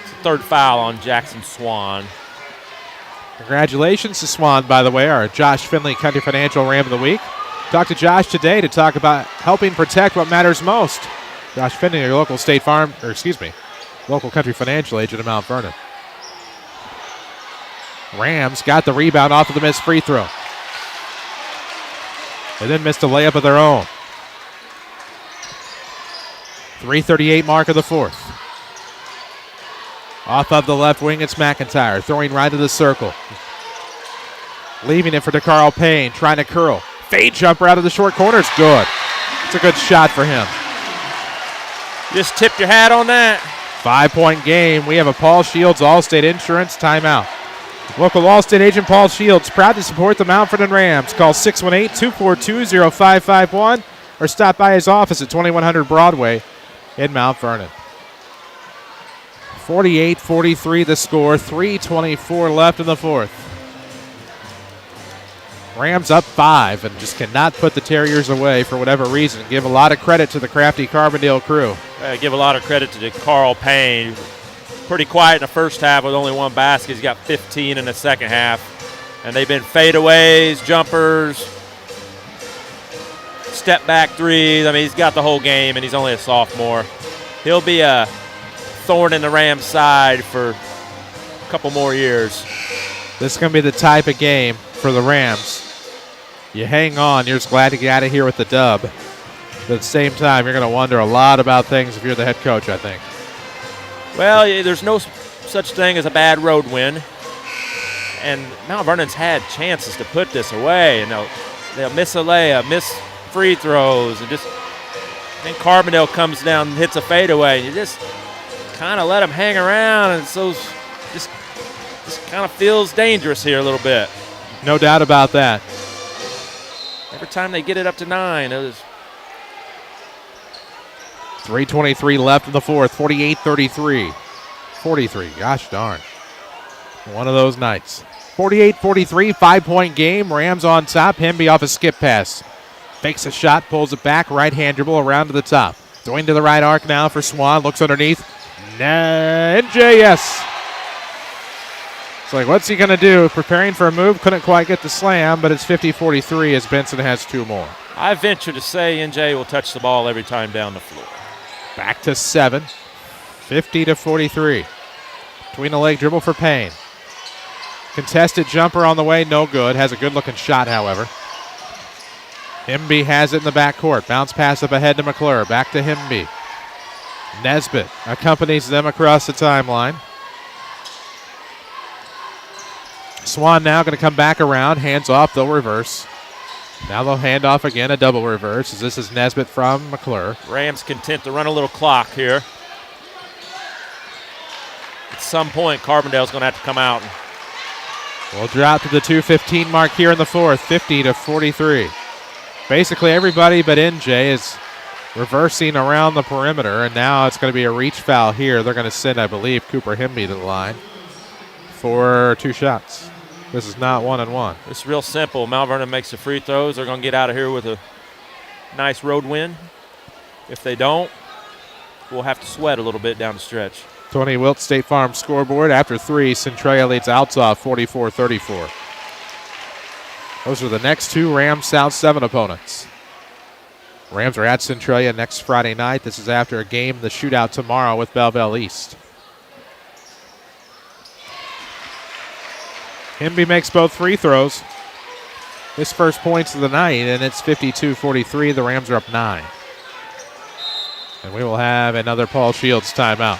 It's the third foul on Jackson Swan. Congratulations to Swan, by the way, our Josh Finley Country Financial Ram of the Week. Talked to Josh today to talk about helping protect what matters most. Josh Finley, your local local Country Financial agent of Mount Vernon. Rams got the rebound off of the missed free throw. They then missed a layup of their own. 3:38 mark of the fourth. Off of the left wing, it's McIntyre, throwing right to the circle. Leaving it for DeCarl Payne, trying to curl. Fade jumper out of the short corner, it's good. It's a good shot for him. Just tipped your hat on that. 5-point game. We have a Paul Shields Allstate Insurance timeout. Local Allstate agent Paul Shields, proud to support the Mount Vernon Rams. Call 618-242-0551 or stop by his office at 2100 Broadway in Mount Vernon. 48-43 the score, 3:24 left in the fourth. Rams up 5 and just cannot put the Terriers away for whatever reason. Give a lot of credit to the crafty Carbondale crew. Give a lot of credit to Carl Payne. Pretty quiet in the first half with only one basket. He's got 15 in the second half. And they've been fadeaways, jumpers, step back threes. I mean, he's got the whole game, and he's only a sophomore. He'll be a thorn in the Rams' side for a couple more years. This is going to be the type of game for the Rams. You hang on, you're just glad to get out of here with the dub. But at the same time, you're going to wonder a lot about things if you're the head coach, I think. Well, there's no such thing as a bad road win. And Mount Vernon's had chances to put this away. And they'll miss a layup, miss free throws, and then Carbondale comes down and hits a fadeaway. And you just kind of let them hang around, and so just kind of feels dangerous here a little bit. No doubt about that. Every time they get it up to 9, it was 3:23 left in the fourth, 48-33. 43, gosh darn. One of those nights. 48-43, 5-point game. Rams on top. Hemby off a skip pass. Fakes a shot, pulls it back, right-hand dribble around to the top. Throwing to the right arc now for Swan. Looks underneath. NJS. It's like, what's he going to do? Preparing for a move. Couldn't quite get the slam, but it's 50-43 as Benson has 2 more. I venture to say NJ will touch the ball every time down the floor. Back to 7. 50-43. Between the leg dribble for Payne. Contested jumper on the way, no good. Has a good-looking shot, however. Himby has it in the backcourt. Bounce pass up ahead to McClure. Back to Himby. Nesbitt accompanies them across the timeline. Swan now going to come back around. Hands off, they'll reverse. Now they'll hand off again, a double reverse, as this is Nesbitt from McClure. Rams content to run a little clock here. At some point, Carbondale's going to have to come out. We'll drop to the 2:15 mark here in the fourth, 50-43. Basically everybody but NJ is reversing around the perimeter, and now it's going to be a reach foul here. They're going to send, I believe, Cooper Himby to the line for 2 shots. This is not 1-1. It's real simple. Mount Vernon makes the free throws. They're going to get out of here with a nice road win. If they don't, we'll have to sweat a little bit down the stretch. Tony Wilt, State Farm scoreboard. After 3, Centralia leads Althoff 44-34. Those are the next 2 Rams South 7 opponents. Rams are at Centralia next Friday night. This is after a game, the shootout tomorrow with Belleville East. Himby makes both free throws. His first points of the night, and it's 52-43. The Rams are up 9. And we will have another Paul Shields timeout.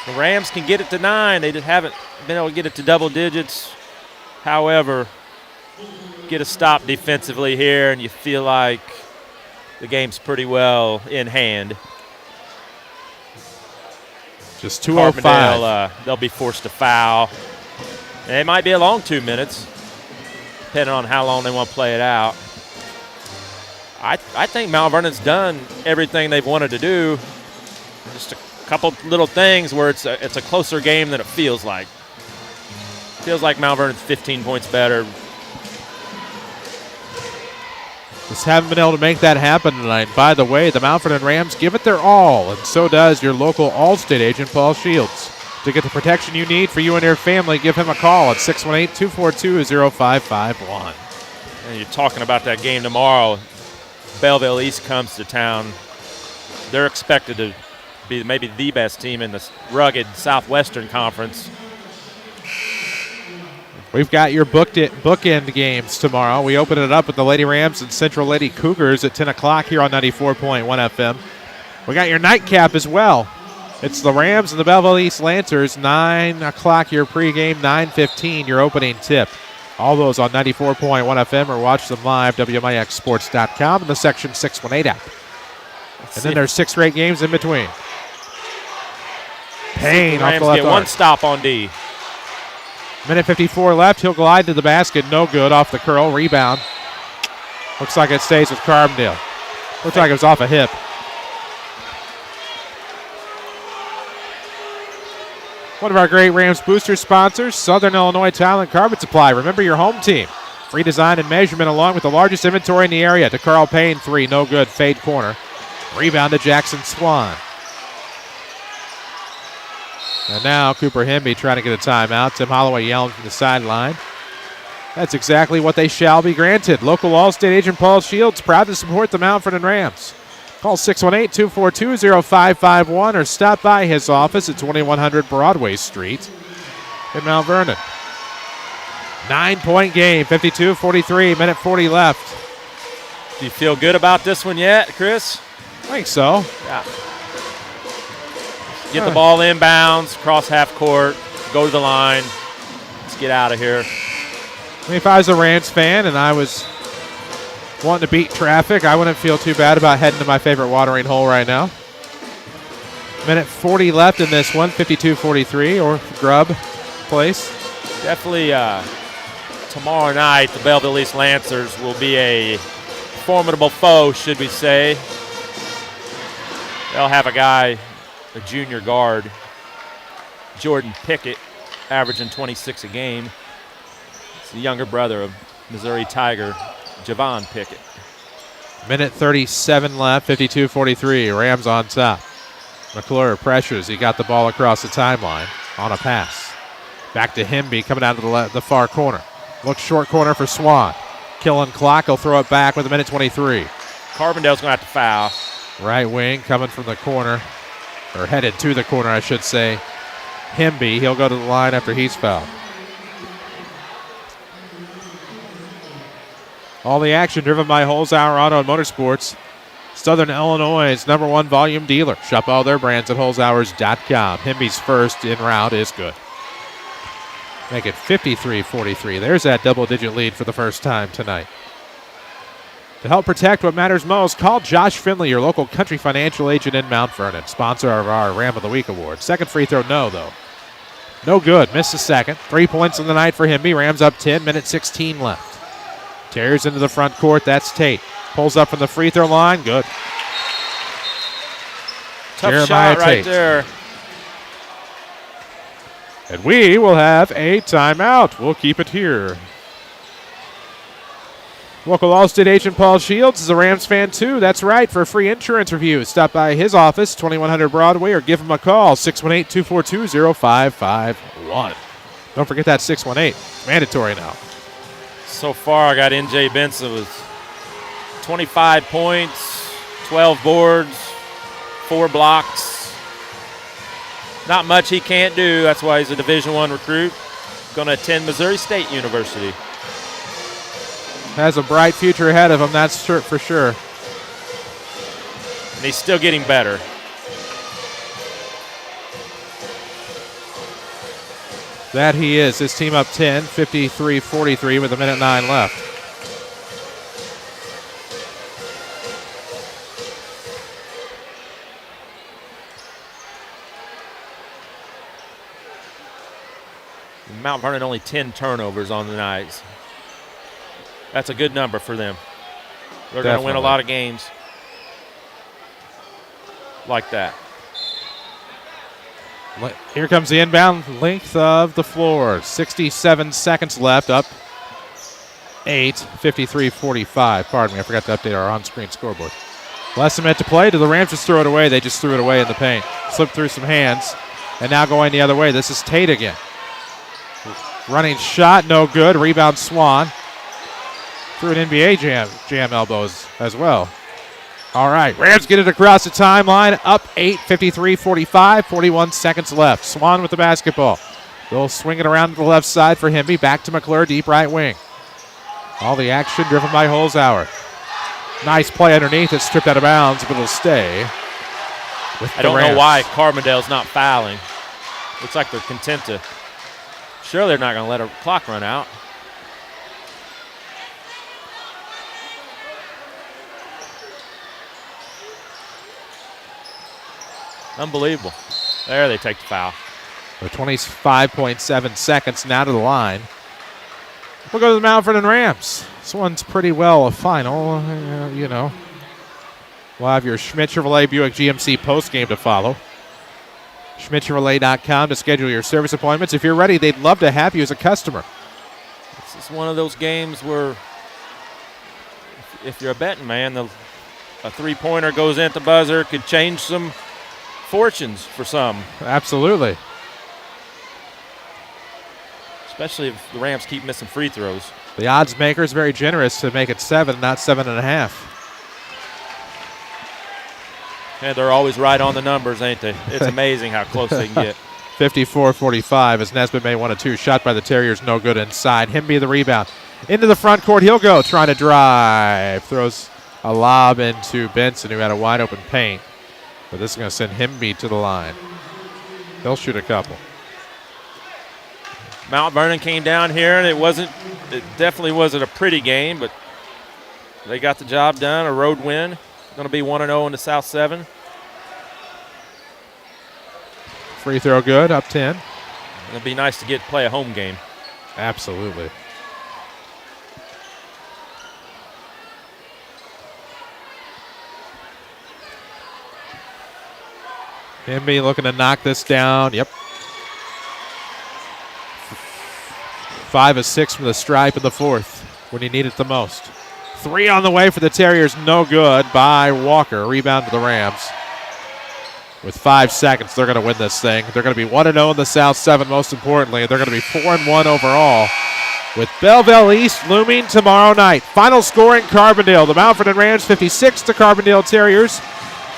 The Rams can get it to 9. They just haven't been able to get it to double digits. However, get a stop defensively here, and you feel like the game's pretty well in hand. Just 2:05. They'll be forced to foul. And it might be a long 2 minutes, depending on how long they want to play it out. I think Mount Vernon's done everything they've wanted to do. Just a couple little things where it's a closer game than it feels like. Feels like Mount Vernon's 15 points better. Just haven't been able to make that happen tonight. By the way, the Mount Vernon Rams give it their all, and so does your local Allstate agent, Paul Shields. To get the protection you need for you and your family, give him a call at 618-242-0551. And you're talking about that game tomorrow. Belleville East comes to town. They're expected to be maybe the best team in this rugged Southwestern Conference. We've got your bookend games tomorrow. We open it up with the Lady Rams and Central Lady Cougars at 10 o'clock here on 94.1 FM. We got your nightcap as well. It's the Rams and the Belleville East Lancers, 9 o'clock your pregame, 9:15 your opening tip. All those on 94.1 FM, or watch them live, WMIXsports.com, in the Section 618 app. And then there's 6 straight games in between. Payne off the left get arm. one stop on D. Minute 54 left. He'll glide to the basket. No good. Off the curl. Rebound. Looks like it stays with Carbondale. Looks like it was off a hip. One of our great Rams booster sponsors, Southern Illinois Tile and Carpet Supply. Remember your home team. Free design and measurement along with the largest inventory in the area. To Carl Payne, 3. No good. Fade corner. Rebound to Jackson Swan. And now Cooper Himby trying to get a timeout. Tim Holloway yelling from the sideline. That's exactly what they shall be granted. Local Allstate agent Paul Shields proud to support the Mount Vernon Rams. Call 618-242-0551 or stop by his office at 2100 Broadway Street in Mount Vernon. 9-point game, 52-43, minute 40 left. Do you feel good about this one yet, Chris? I think so. Yeah. Get the ball inbounds, cross half court, go to the line. Let's get out of here. I mean, if I was a Rams fan and I was wanting to beat traffic, I wouldn't feel too bad about heading to my favorite watering hole right now. Minute 40 left in this one, 52-43, or Grubb place. Definitely tomorrow night, the Belleville East Lancers will be a formidable foe, should we say. They'll have a guy, a junior guard, Jordan Pickett, averaging 26 a game. It's the younger brother of Missouri Tiger, Javon Pickett. Minute 37 left, 52-43, Rams on top. McClure pressures, he got the ball across the timeline on a pass. Back to Himby coming out of the far corner. Looks short corner for Swan. Killing clock, he'll throw it back with a minute 23. Carbondale's going to have to foul. Right wing coming from the corner, or headed to the corner, I should say. Himby. He'll go to the line after he's fouled. All the action driven by Holzhauer Auto and Motorsports, Southern Illinois' #1 volume dealer. Shop all their brands at holzhauers.com. Himby's first in route is good. Make it 53-43. There's that double-digit lead for the first time tonight. To help protect what matters most, call Josh Finley, your local Country Financial agent in Mount Vernon, sponsor of our Ram of the Week award. Second free throw, no, though. No good. Missed the second. 3 points in the night for Himby. Rams up 10, minute 16 left. Terriers into the front court. That's Tate. Pulls up from the free throw line. Good. Tough Jeremiah shot right Tate. there. And we will have a timeout. We'll keep it here. Local Allstate agent Paul Shields is a Rams fan too. That's right. For a free insurance review, stop by his office, 2100 Broadway, or give him a call, 618-242-0551. Don't forget that 618. It's mandatory now. So far, I got NJ Benson with 25 points, 12 boards, 4 blocks. Not much he can't do. That's why he's a Division I recruit. Going to attend Missouri State University. Has a bright future ahead of him, that's for sure. And he's still getting better. That he is. His team up 10, 53-43 with 1:09 left. Mount Vernon only 10 turnovers on the night. That's a good number for them. They're going to win a lot of games like that. Here comes the inbound length of the floor. 67 seconds left, up 8, 53-45. Pardon me, I forgot to update our on-screen scoreboard. Less than a minute to play. Do the Rams just throw it away? They just threw it away in the paint. Slipped through some hands, and now going the other way. This is Tate again. Running shot, no good. Rebound Swan. Through an NBA jam elbows as well. All right, Rams get it across the timeline. Up 8, 53-45, 41 seconds left. Swan with the basketball. They'll swing it around to the left side for Himby. Back to McClure, deep right wing. All the action driven by Holzhauer. Nice play underneath. It's stripped out of bounds, but it'll stay with the I don't Rams. know why Carbondale's not fouling. Looks like they're content to. Sure, they're not going to let a clock run out. Unbelievable. There they take the foul. With 25.7 seconds now to the line. We'll go to the Mount Vernon Rams. This one's pretty well a final, you know. We'll have your Schmidt Chevrolet Buick GMC postgame to follow. SchmidtChevrolet.com to schedule your service appointments. If you're ready, they'd love to have you as a customer. This is one of those games where if you're a betting man, a three-pointer goes in at the buzzer, could change some fortunes for some. Absolutely. Especially if the Rams keep missing free throws. The odds maker is very generous to make it 7, not 7.5. And they're always right on the numbers, ain't they? It's amazing how close they can get. 54-45 as Nesbitt made 1-2. Shot by the Terriers, no good inside. Himby the rebound. Into the front court, he'll go, trying to drive. Throws a lob into Benson, who had a wide open paint. But this is going to send Himby to the line. They'll shoot a couple. Mount Vernon came down here, and it definitely wasn't a pretty game, but they got the job done, a road win. Going to be 1-0 in the South 7. Free throw good, up 10. It'd be nice to play a home game. Absolutely. Himby looking to knock this down. Yep. 5 of 6 from the stripe in the fourth when he needed it the most. 3 on the way for the Terriers, no good by Walker. Rebound to the Rams. With 5 seconds, they're going to win this thing. They're going to be 1-0 in the South 7, most importantly. They're going to be 4-1 overall, with Belleville East looming tomorrow night. Final score in Carbondale. The Mount Vernon Rams 56 to Carbondale Terriers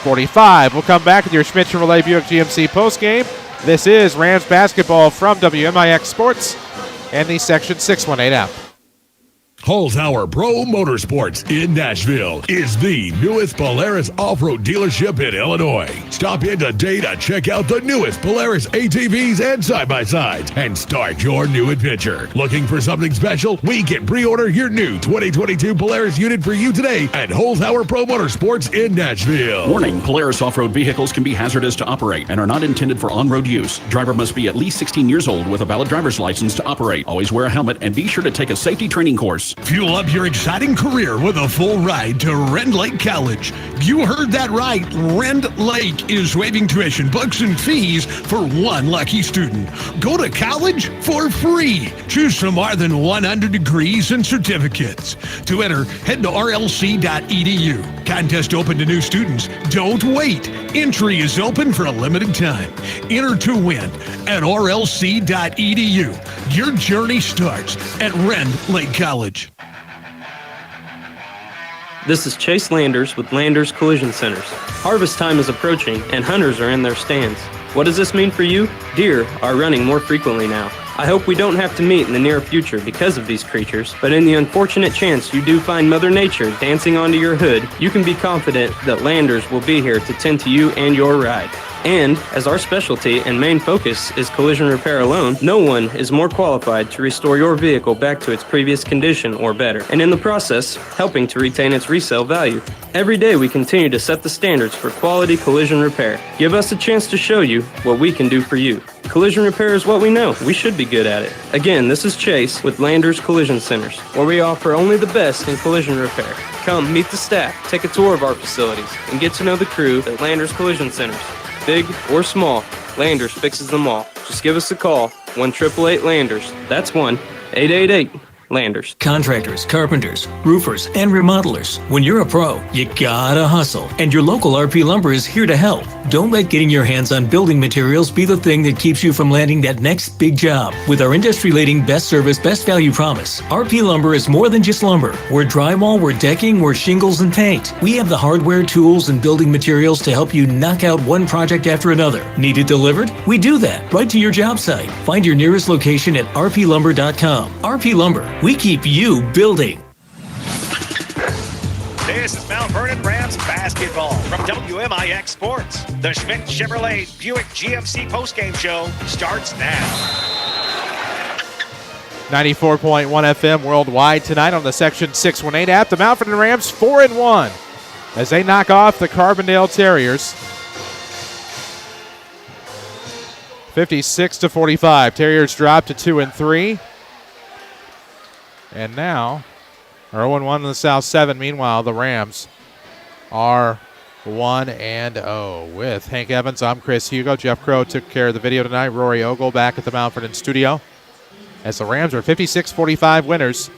45. We'll come back with your Schmidt Chevrolet Buick GMC postgame This is Rams basketball from WMIX Sports and the Section 618 app. Holzhauer Pro Motorsports in Nashville is the newest Polaris off-road dealership in Illinois. Stop in today to check out the newest Polaris ATVs and side-by-sides and start your new adventure. Looking for something special? We can pre-order your new 2022 Polaris unit for you today at Holzhauer Pro Motorsports in Nashville. Warning, Polaris off-road vehicles can be hazardous to operate and are not intended for on-road use. Driver must be at least 16 years old with a valid driver's license to operate. Always wear a helmet and be sure to take a safety training course. Fuel up your exciting career with a full ride to Rend Lake College. You heard that right. Rend Lake is waiving tuition, books, and fees for one lucky student. Go to college for free. Choose from more than 100 degrees and certificates. To enter, head to rlc.edu. Contest open to new students. Don't wait. Entry is open for a limited time. Enter to win at rlc.edu. Your journey starts at Rend Lake College. This is Chase Landers with Landers Collision Centers. Harvest time is approaching and hunters are in their stands. What does this mean for you? Deer are running more frequently now. I hope we don't have to meet in the near future because of these creatures, but in the unfortunate chance you do find Mother Nature dancing onto your hood, you can be confident that Landers will be here to tend to you and your ride. And, as our specialty and main focus is collision repair alone, no one is more qualified to restore your vehicle back to its previous condition or better, and in the process, helping to retain its resale value. Every day we continue to set the standards for quality collision repair. Give us a chance to show you what we can do for you. Collision repair is what we know. We should be good at it. Again, this is Chase with Landers Collision Centers, where we offer only the best in collision repair. Come meet the staff, take a tour of our facilities, and get to know the crew at Landers Collision Centers. Big or small, Landers fixes them all. Just give us a call, 1-888-LANDERS. That's 1-888-LANDERS. Contractors, carpenters, roofers, and remodelers. When you're a pro, you gotta hustle. And your local RP Lumber is here to help. Don't let getting your hands on building materials be the thing that keeps you from landing that next big job. With our industry-leading best service, best value promise, RP Lumber is more than just lumber. We're drywall, we're decking, we're shingles and paint. We have the hardware, tools, and building materials to help you knock out one project after another. Need it delivered? We do that right to your job site. Find your nearest location at rplumber.com. RP Lumber. We keep you building. This is Mount Vernon Rams basketball from WMIX Sports. The Schmidt Chevrolet Buick GMC postgame show starts now. 94.1 FM worldwide tonight on the Section 618 app. The Mount Vernon Rams 4-1 as they knock off the Carbondale Terriers. 56-45. Terriers drop to 2-3. And now are 0-1 in the South 7. Meanwhile, the Rams are 1-0. With Hank Evans, I'm Chris Hugo. Jeff Crow took care of the video tonight. Rory Ogle back at the Mount Vernon studio. As the Rams are 56-45 winners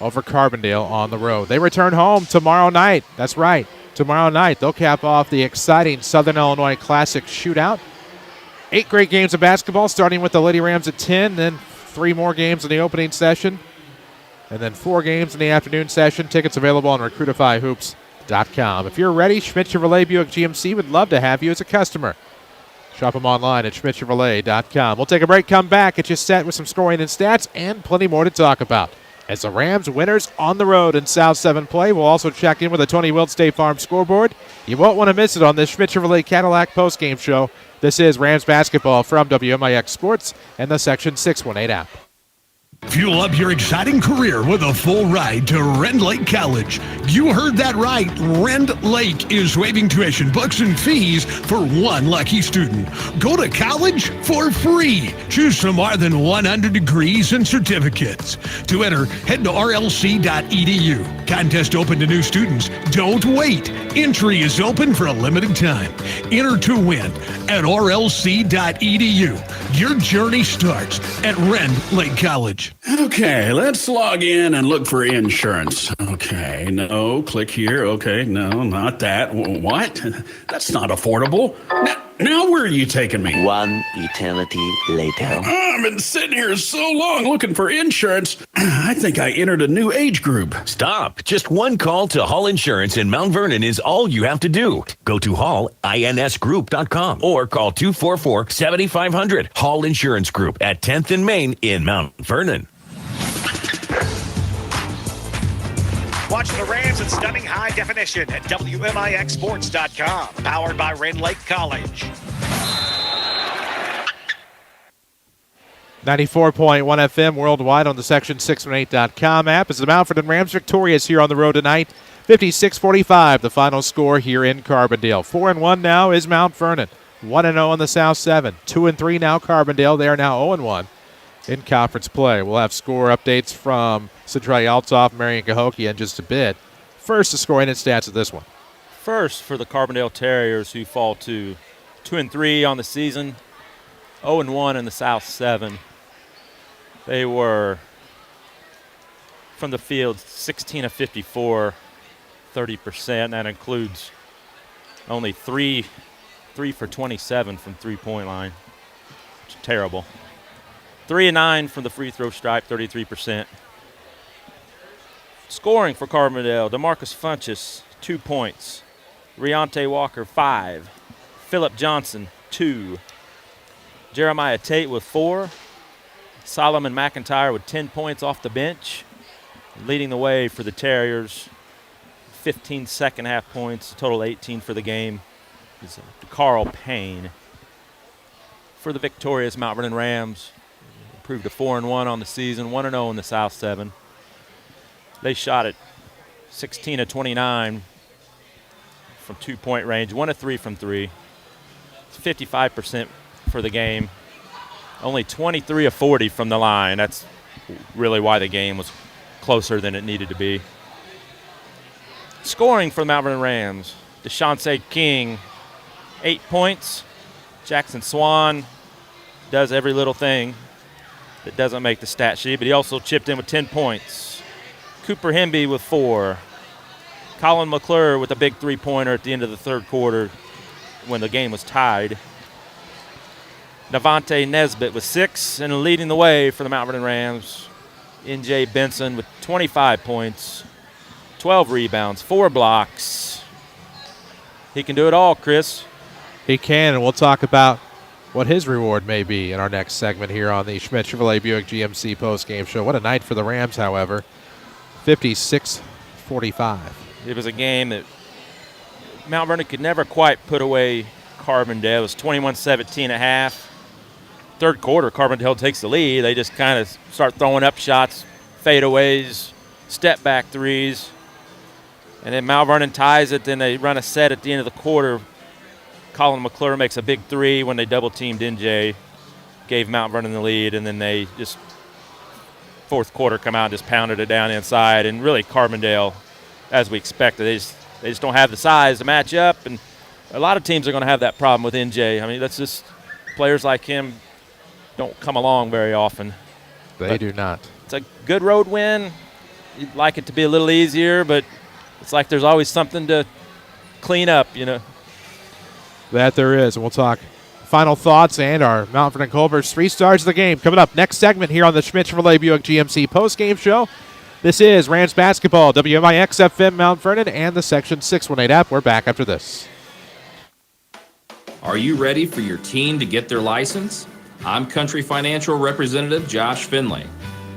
over Carbondale on the road. They return home tomorrow night. That's right. Tomorrow night, they'll cap off the exciting Southern Illinois Classic Shootout. 8 great games of basketball, starting with the Lady Rams at 10, then 3 more games in the opening session, and then 4 games in the afternoon session. Tickets available on recruitifyhoops.com. If you're ready, Schmidt Chevrolet Buick GMC would love to have you as a customer. Shop them online at schmidtchevrolet.com. We'll take a break, come back, get you set with some scoring and stats, and plenty more to talk about. As the Rams winners on the road in South 7 play, we'll also check in with the Tony Wilt State Farm scoreboard. You won't want to miss it on this Schmidt Chevrolet Cadillac postgame show. This is Rams basketball from WMIX Sports and the Section 618 app. Fuel up your exciting career with a full ride to Rend Lake College. You heard that right. Rend Lake is waiving tuition, books, and fees for one lucky student. Go to college for free. Choose from more than 100 degrees and certificates. To enter, head to rlc.edu. Contest open to new students. Don't wait. Entry is open for a limited time. Enter to win at rlc.edu. Your journey starts at Rend Lake College. Okay, let's log in and look for insurance. Okay, no, click here. Okay, no, not that. What? That's not affordable. Now where are you taking me? One eternity later. I've been sitting here so long looking for insurance. I think I entered a new age group. Stop. Just one call to Hall Insurance in Mount Vernon is all you have to do. Go to hallinsgroup.com or call 244-7500. Hall Insurance Group at 10th and Main in Mount Vernon. Watch the Rams in stunning high definition at WMIXsports.com. Powered by Red Lake College. 94.1 FM worldwide on the Section618.com app as the Mount Vernon Rams victorious here on the road tonight. 56-45, the final score here in Carbondale. 4-1 now is Mount Vernon. 1-0 on the South 7. 2-3 now Carbondale. They are now 0-1 in conference play. We'll have score updates from Centralia Althoff, Marion Cahokia in just a bit. First, the scoring and stats of this one. First for the Carbondale Terriers, who fall to 2-3 on the season, 0-1 in the South 7. They were from the field 16 of 54, 30%. That includes only three for 27 from three-point line. It's terrible. 3-9 from the free throw stripe, 33%. Scoring for Carbondale, DeMarcus Funchess, 2 points. Riante Walker, 5. Phillip Johnson, 2. Jeremiah Tate with 4. Solomon McIntyre with 10 points off the bench. Leading the way for the Terriers. 15 second half points, total 18 for the game. Is Carl Payne. For the victorious Mount Vernon Rams, improved to 4-1 on the season, 1-0 in the South 7. They shot at 16 of 29 from 2-point range, 1 of 3 from 3. It's 55% for the game. Only 23 of 40 from the line. That's really why the game was closer than it needed to be. Scoring for the Mount Vernon Rams, Deshaunce King, 8 points. Jackson Swan does every little thing that doesn't make the stat sheet, but he also chipped in with 10 points. Cooper Hemby with 4. Colin McClure with a big three-pointer at the end of the third quarter when the game was tied. Navante Nesbitt with 6, and leading the way for the Mount Vernon Rams, N.J. Benson with 25 points, 12 rebounds, 4 blocks. He can do it all, Chris. He can, and we'll talk about what his reward may be in our next segment here on the Schmidt Chevrolet Buick GMC postgame show. What a night for the Rams, however. 56-45. It was a game that Mount Vernon could never quite put away Carbondale. It was 21-17 at half. Third quarter, Carbondale takes the lead. They just kind of start throwing up shots, fadeaways, step-back threes. And then Mount Vernon ties it. Then they run a set at the end of the quarter. Colin McClure makes a big three when they double-teamed NJ, gave Mount Vernon the lead, and then they just, fourth quarter, come out and just pounded it down inside. And really, Carbondale, as we expected, they just don't have the size to match up. And a lot of teams are going to have that problem with NJ. I mean, that's just players like him don't come along very often. They do not. It's a good road win. You'd like it to be a little easier, but it's like there's always something to clean up, you know. That there is. And we'll talk final thoughts and our Mount Vernon Culver's 3 stars of the game coming up next segment here on the Schmidt Chevrolet Buick GMC postgame show. This is Rams basketball, WMIX FM Mount Vernon and the Section 618 app. We're back after this. Are you ready for your team to get their license? I'm Country Financial Representative Josh Finley.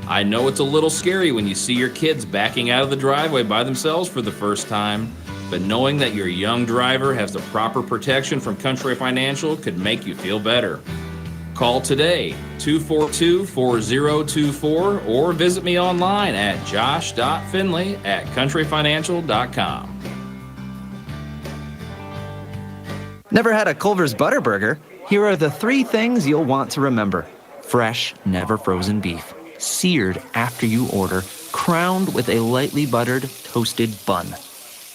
I know it's a little scary when you see your kids backing out of the driveway by themselves for the first time, but knowing that your young driver has the proper protection from Country Financial could make you feel better. Call today, 242-4024, or visit me online at josh.finley@countryfinancial.com. Never had a Culver's Butter Burger? Here are the 3 things you'll want to remember. Fresh, never frozen beef. Seared after you order. Crowned with a lightly buttered, toasted bun.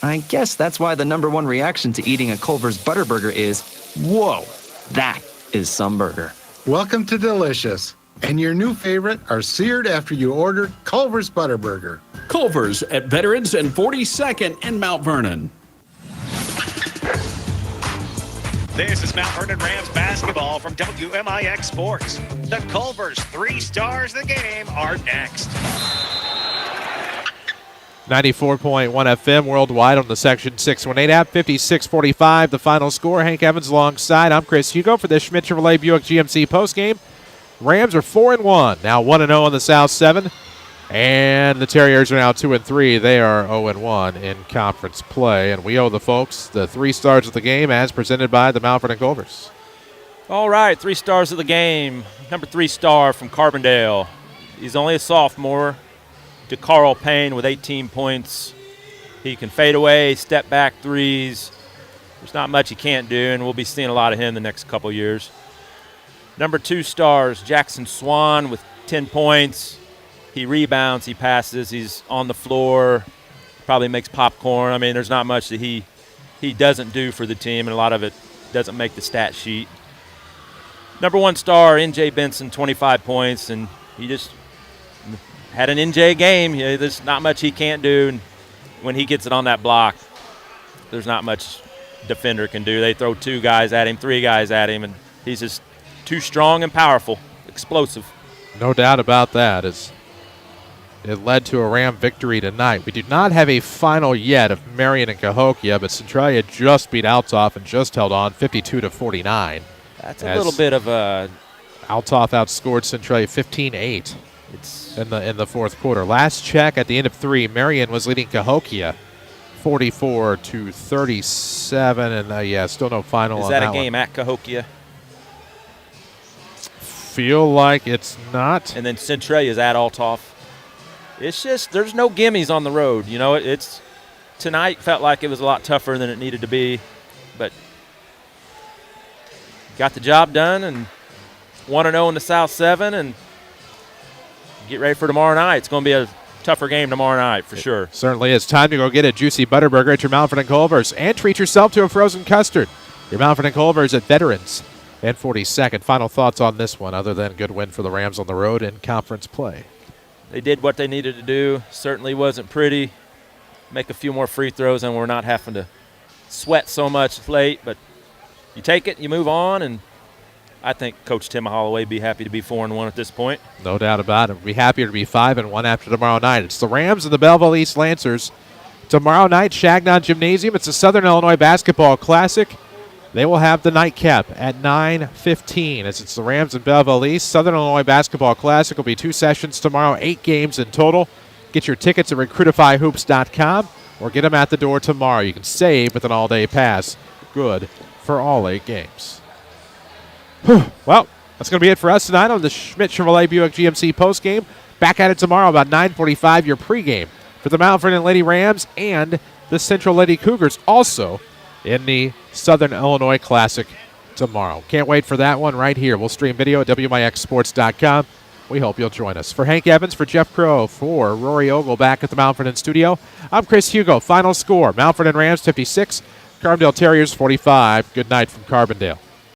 I guess that's why the #1 reaction to eating a Culver's Butter Burger is, whoa, that is some burger. Welcome to Delicious. And your new favorite are seared after you order Culver's Butter Burger. Culver's at Veterans and 42nd in Mount Vernon. This is Mount Vernon Rams basketball from WMIX Sports. The Culver's 3 stars of the game are next. 94.1 FM worldwide on the Section 618 app. 56-45 the final score. Hank Evans alongside. I'm Chris Hugo for the Schmidt Chevrolet Buick GMC postgame. Rams are 4-1, now 1-0 on the South 7. And the Terriers are now 2-3. They are 0-1 in conference play. And we owe the folks the 3 stars of the game as presented by the Mount Vernon Culvers. All right, 3 stars of the game. Number 3 star from Carbondale. He's only a sophomore. To Carl Payne with 18 points. He can fade away, step back threes. There's not much he can't do, and we'll be seeing a lot of him the next couple years. Number 2 stars, Jackson Swan with 10 points. He rebounds, he passes, he's on the floor, probably makes popcorn. I mean, there's not much that he doesn't do for the team, and a lot of it doesn't make the stat sheet. Number 1 star, N.J. Benson, 25 points, and he just had an NJ game. There's not much he can't do. And when he gets it on that block, there's not much defender can do. They throw 2 guys at him, 3 guys at him, and he's just too strong and powerful, explosive. No doubt about that. It led to a Ram victory tonight. We do not have a final yet of Marion and Cahokia, but Centralia just beat Althoff and just held on 52-49. That's a little bit of a... Althoff outscored Centralia 15-8. In the fourth quarter. Last check at the end of 3, Marion was leading Cahokia 44-37, and still no final on that one. Is that a game at Cahokia? Feel like it's not. And then Centralia's at Althoff. It's just there's no gimmies on the road. You know, it's tonight felt like it was a lot tougher than it needed to be, but got the job done and 1-0 in the South 7 and get ready for tomorrow night. It's going to be a tougher game tomorrow night for sure. Certainly is. Time to go get a juicy Butterburger at your Mount Vernon Culvers and treat yourself to a frozen custard. Your Mount Vernon Culvers at Veterans and 42nd. Final thoughts on this one other than a good win for the Rams on the road in conference play. They did what they needed to do. Certainly wasn't pretty. Make a few more free throws and we're not having to sweat so much late, but you take it, you move on, and I think Coach Tim Holloway would be happy to be 4-1 at this point. No doubt about it. We'd be happier to be 5-1 after tomorrow night. It's the Rams and the Belleville East Lancers. Tomorrow night, Shagnon Gymnasium. It's the Southern Illinois Basketball Classic. They will have the nightcap at 9:15 as it's the Rams and Belleville East. Southern Illinois Basketball Classic will be 2 sessions tomorrow, 8 games in total. Get your tickets at recruitifyhoops.com or get them at the door tomorrow. You can save with an all-day pass. Good for all 8 games. Well, that's going to be it for us tonight on the Schmidt Chevrolet Buick GMC postgame. Back at it tomorrow about 9:45, your pregame for the Mount Vernon Lady Rams and the Central Lady Cougars, also in the Southern Illinois Classic tomorrow. Can't wait for that one right here. We'll stream video at WMIXsports.com. We hope you'll join us. For Hank Evans, for Jeff Crow, for Rory Ogle back at the Mount Vernon studio, I'm Chris Hugo. Final score, Mount Vernon Rams 56, Carbondale Terriers 45. Good night from Carbondale.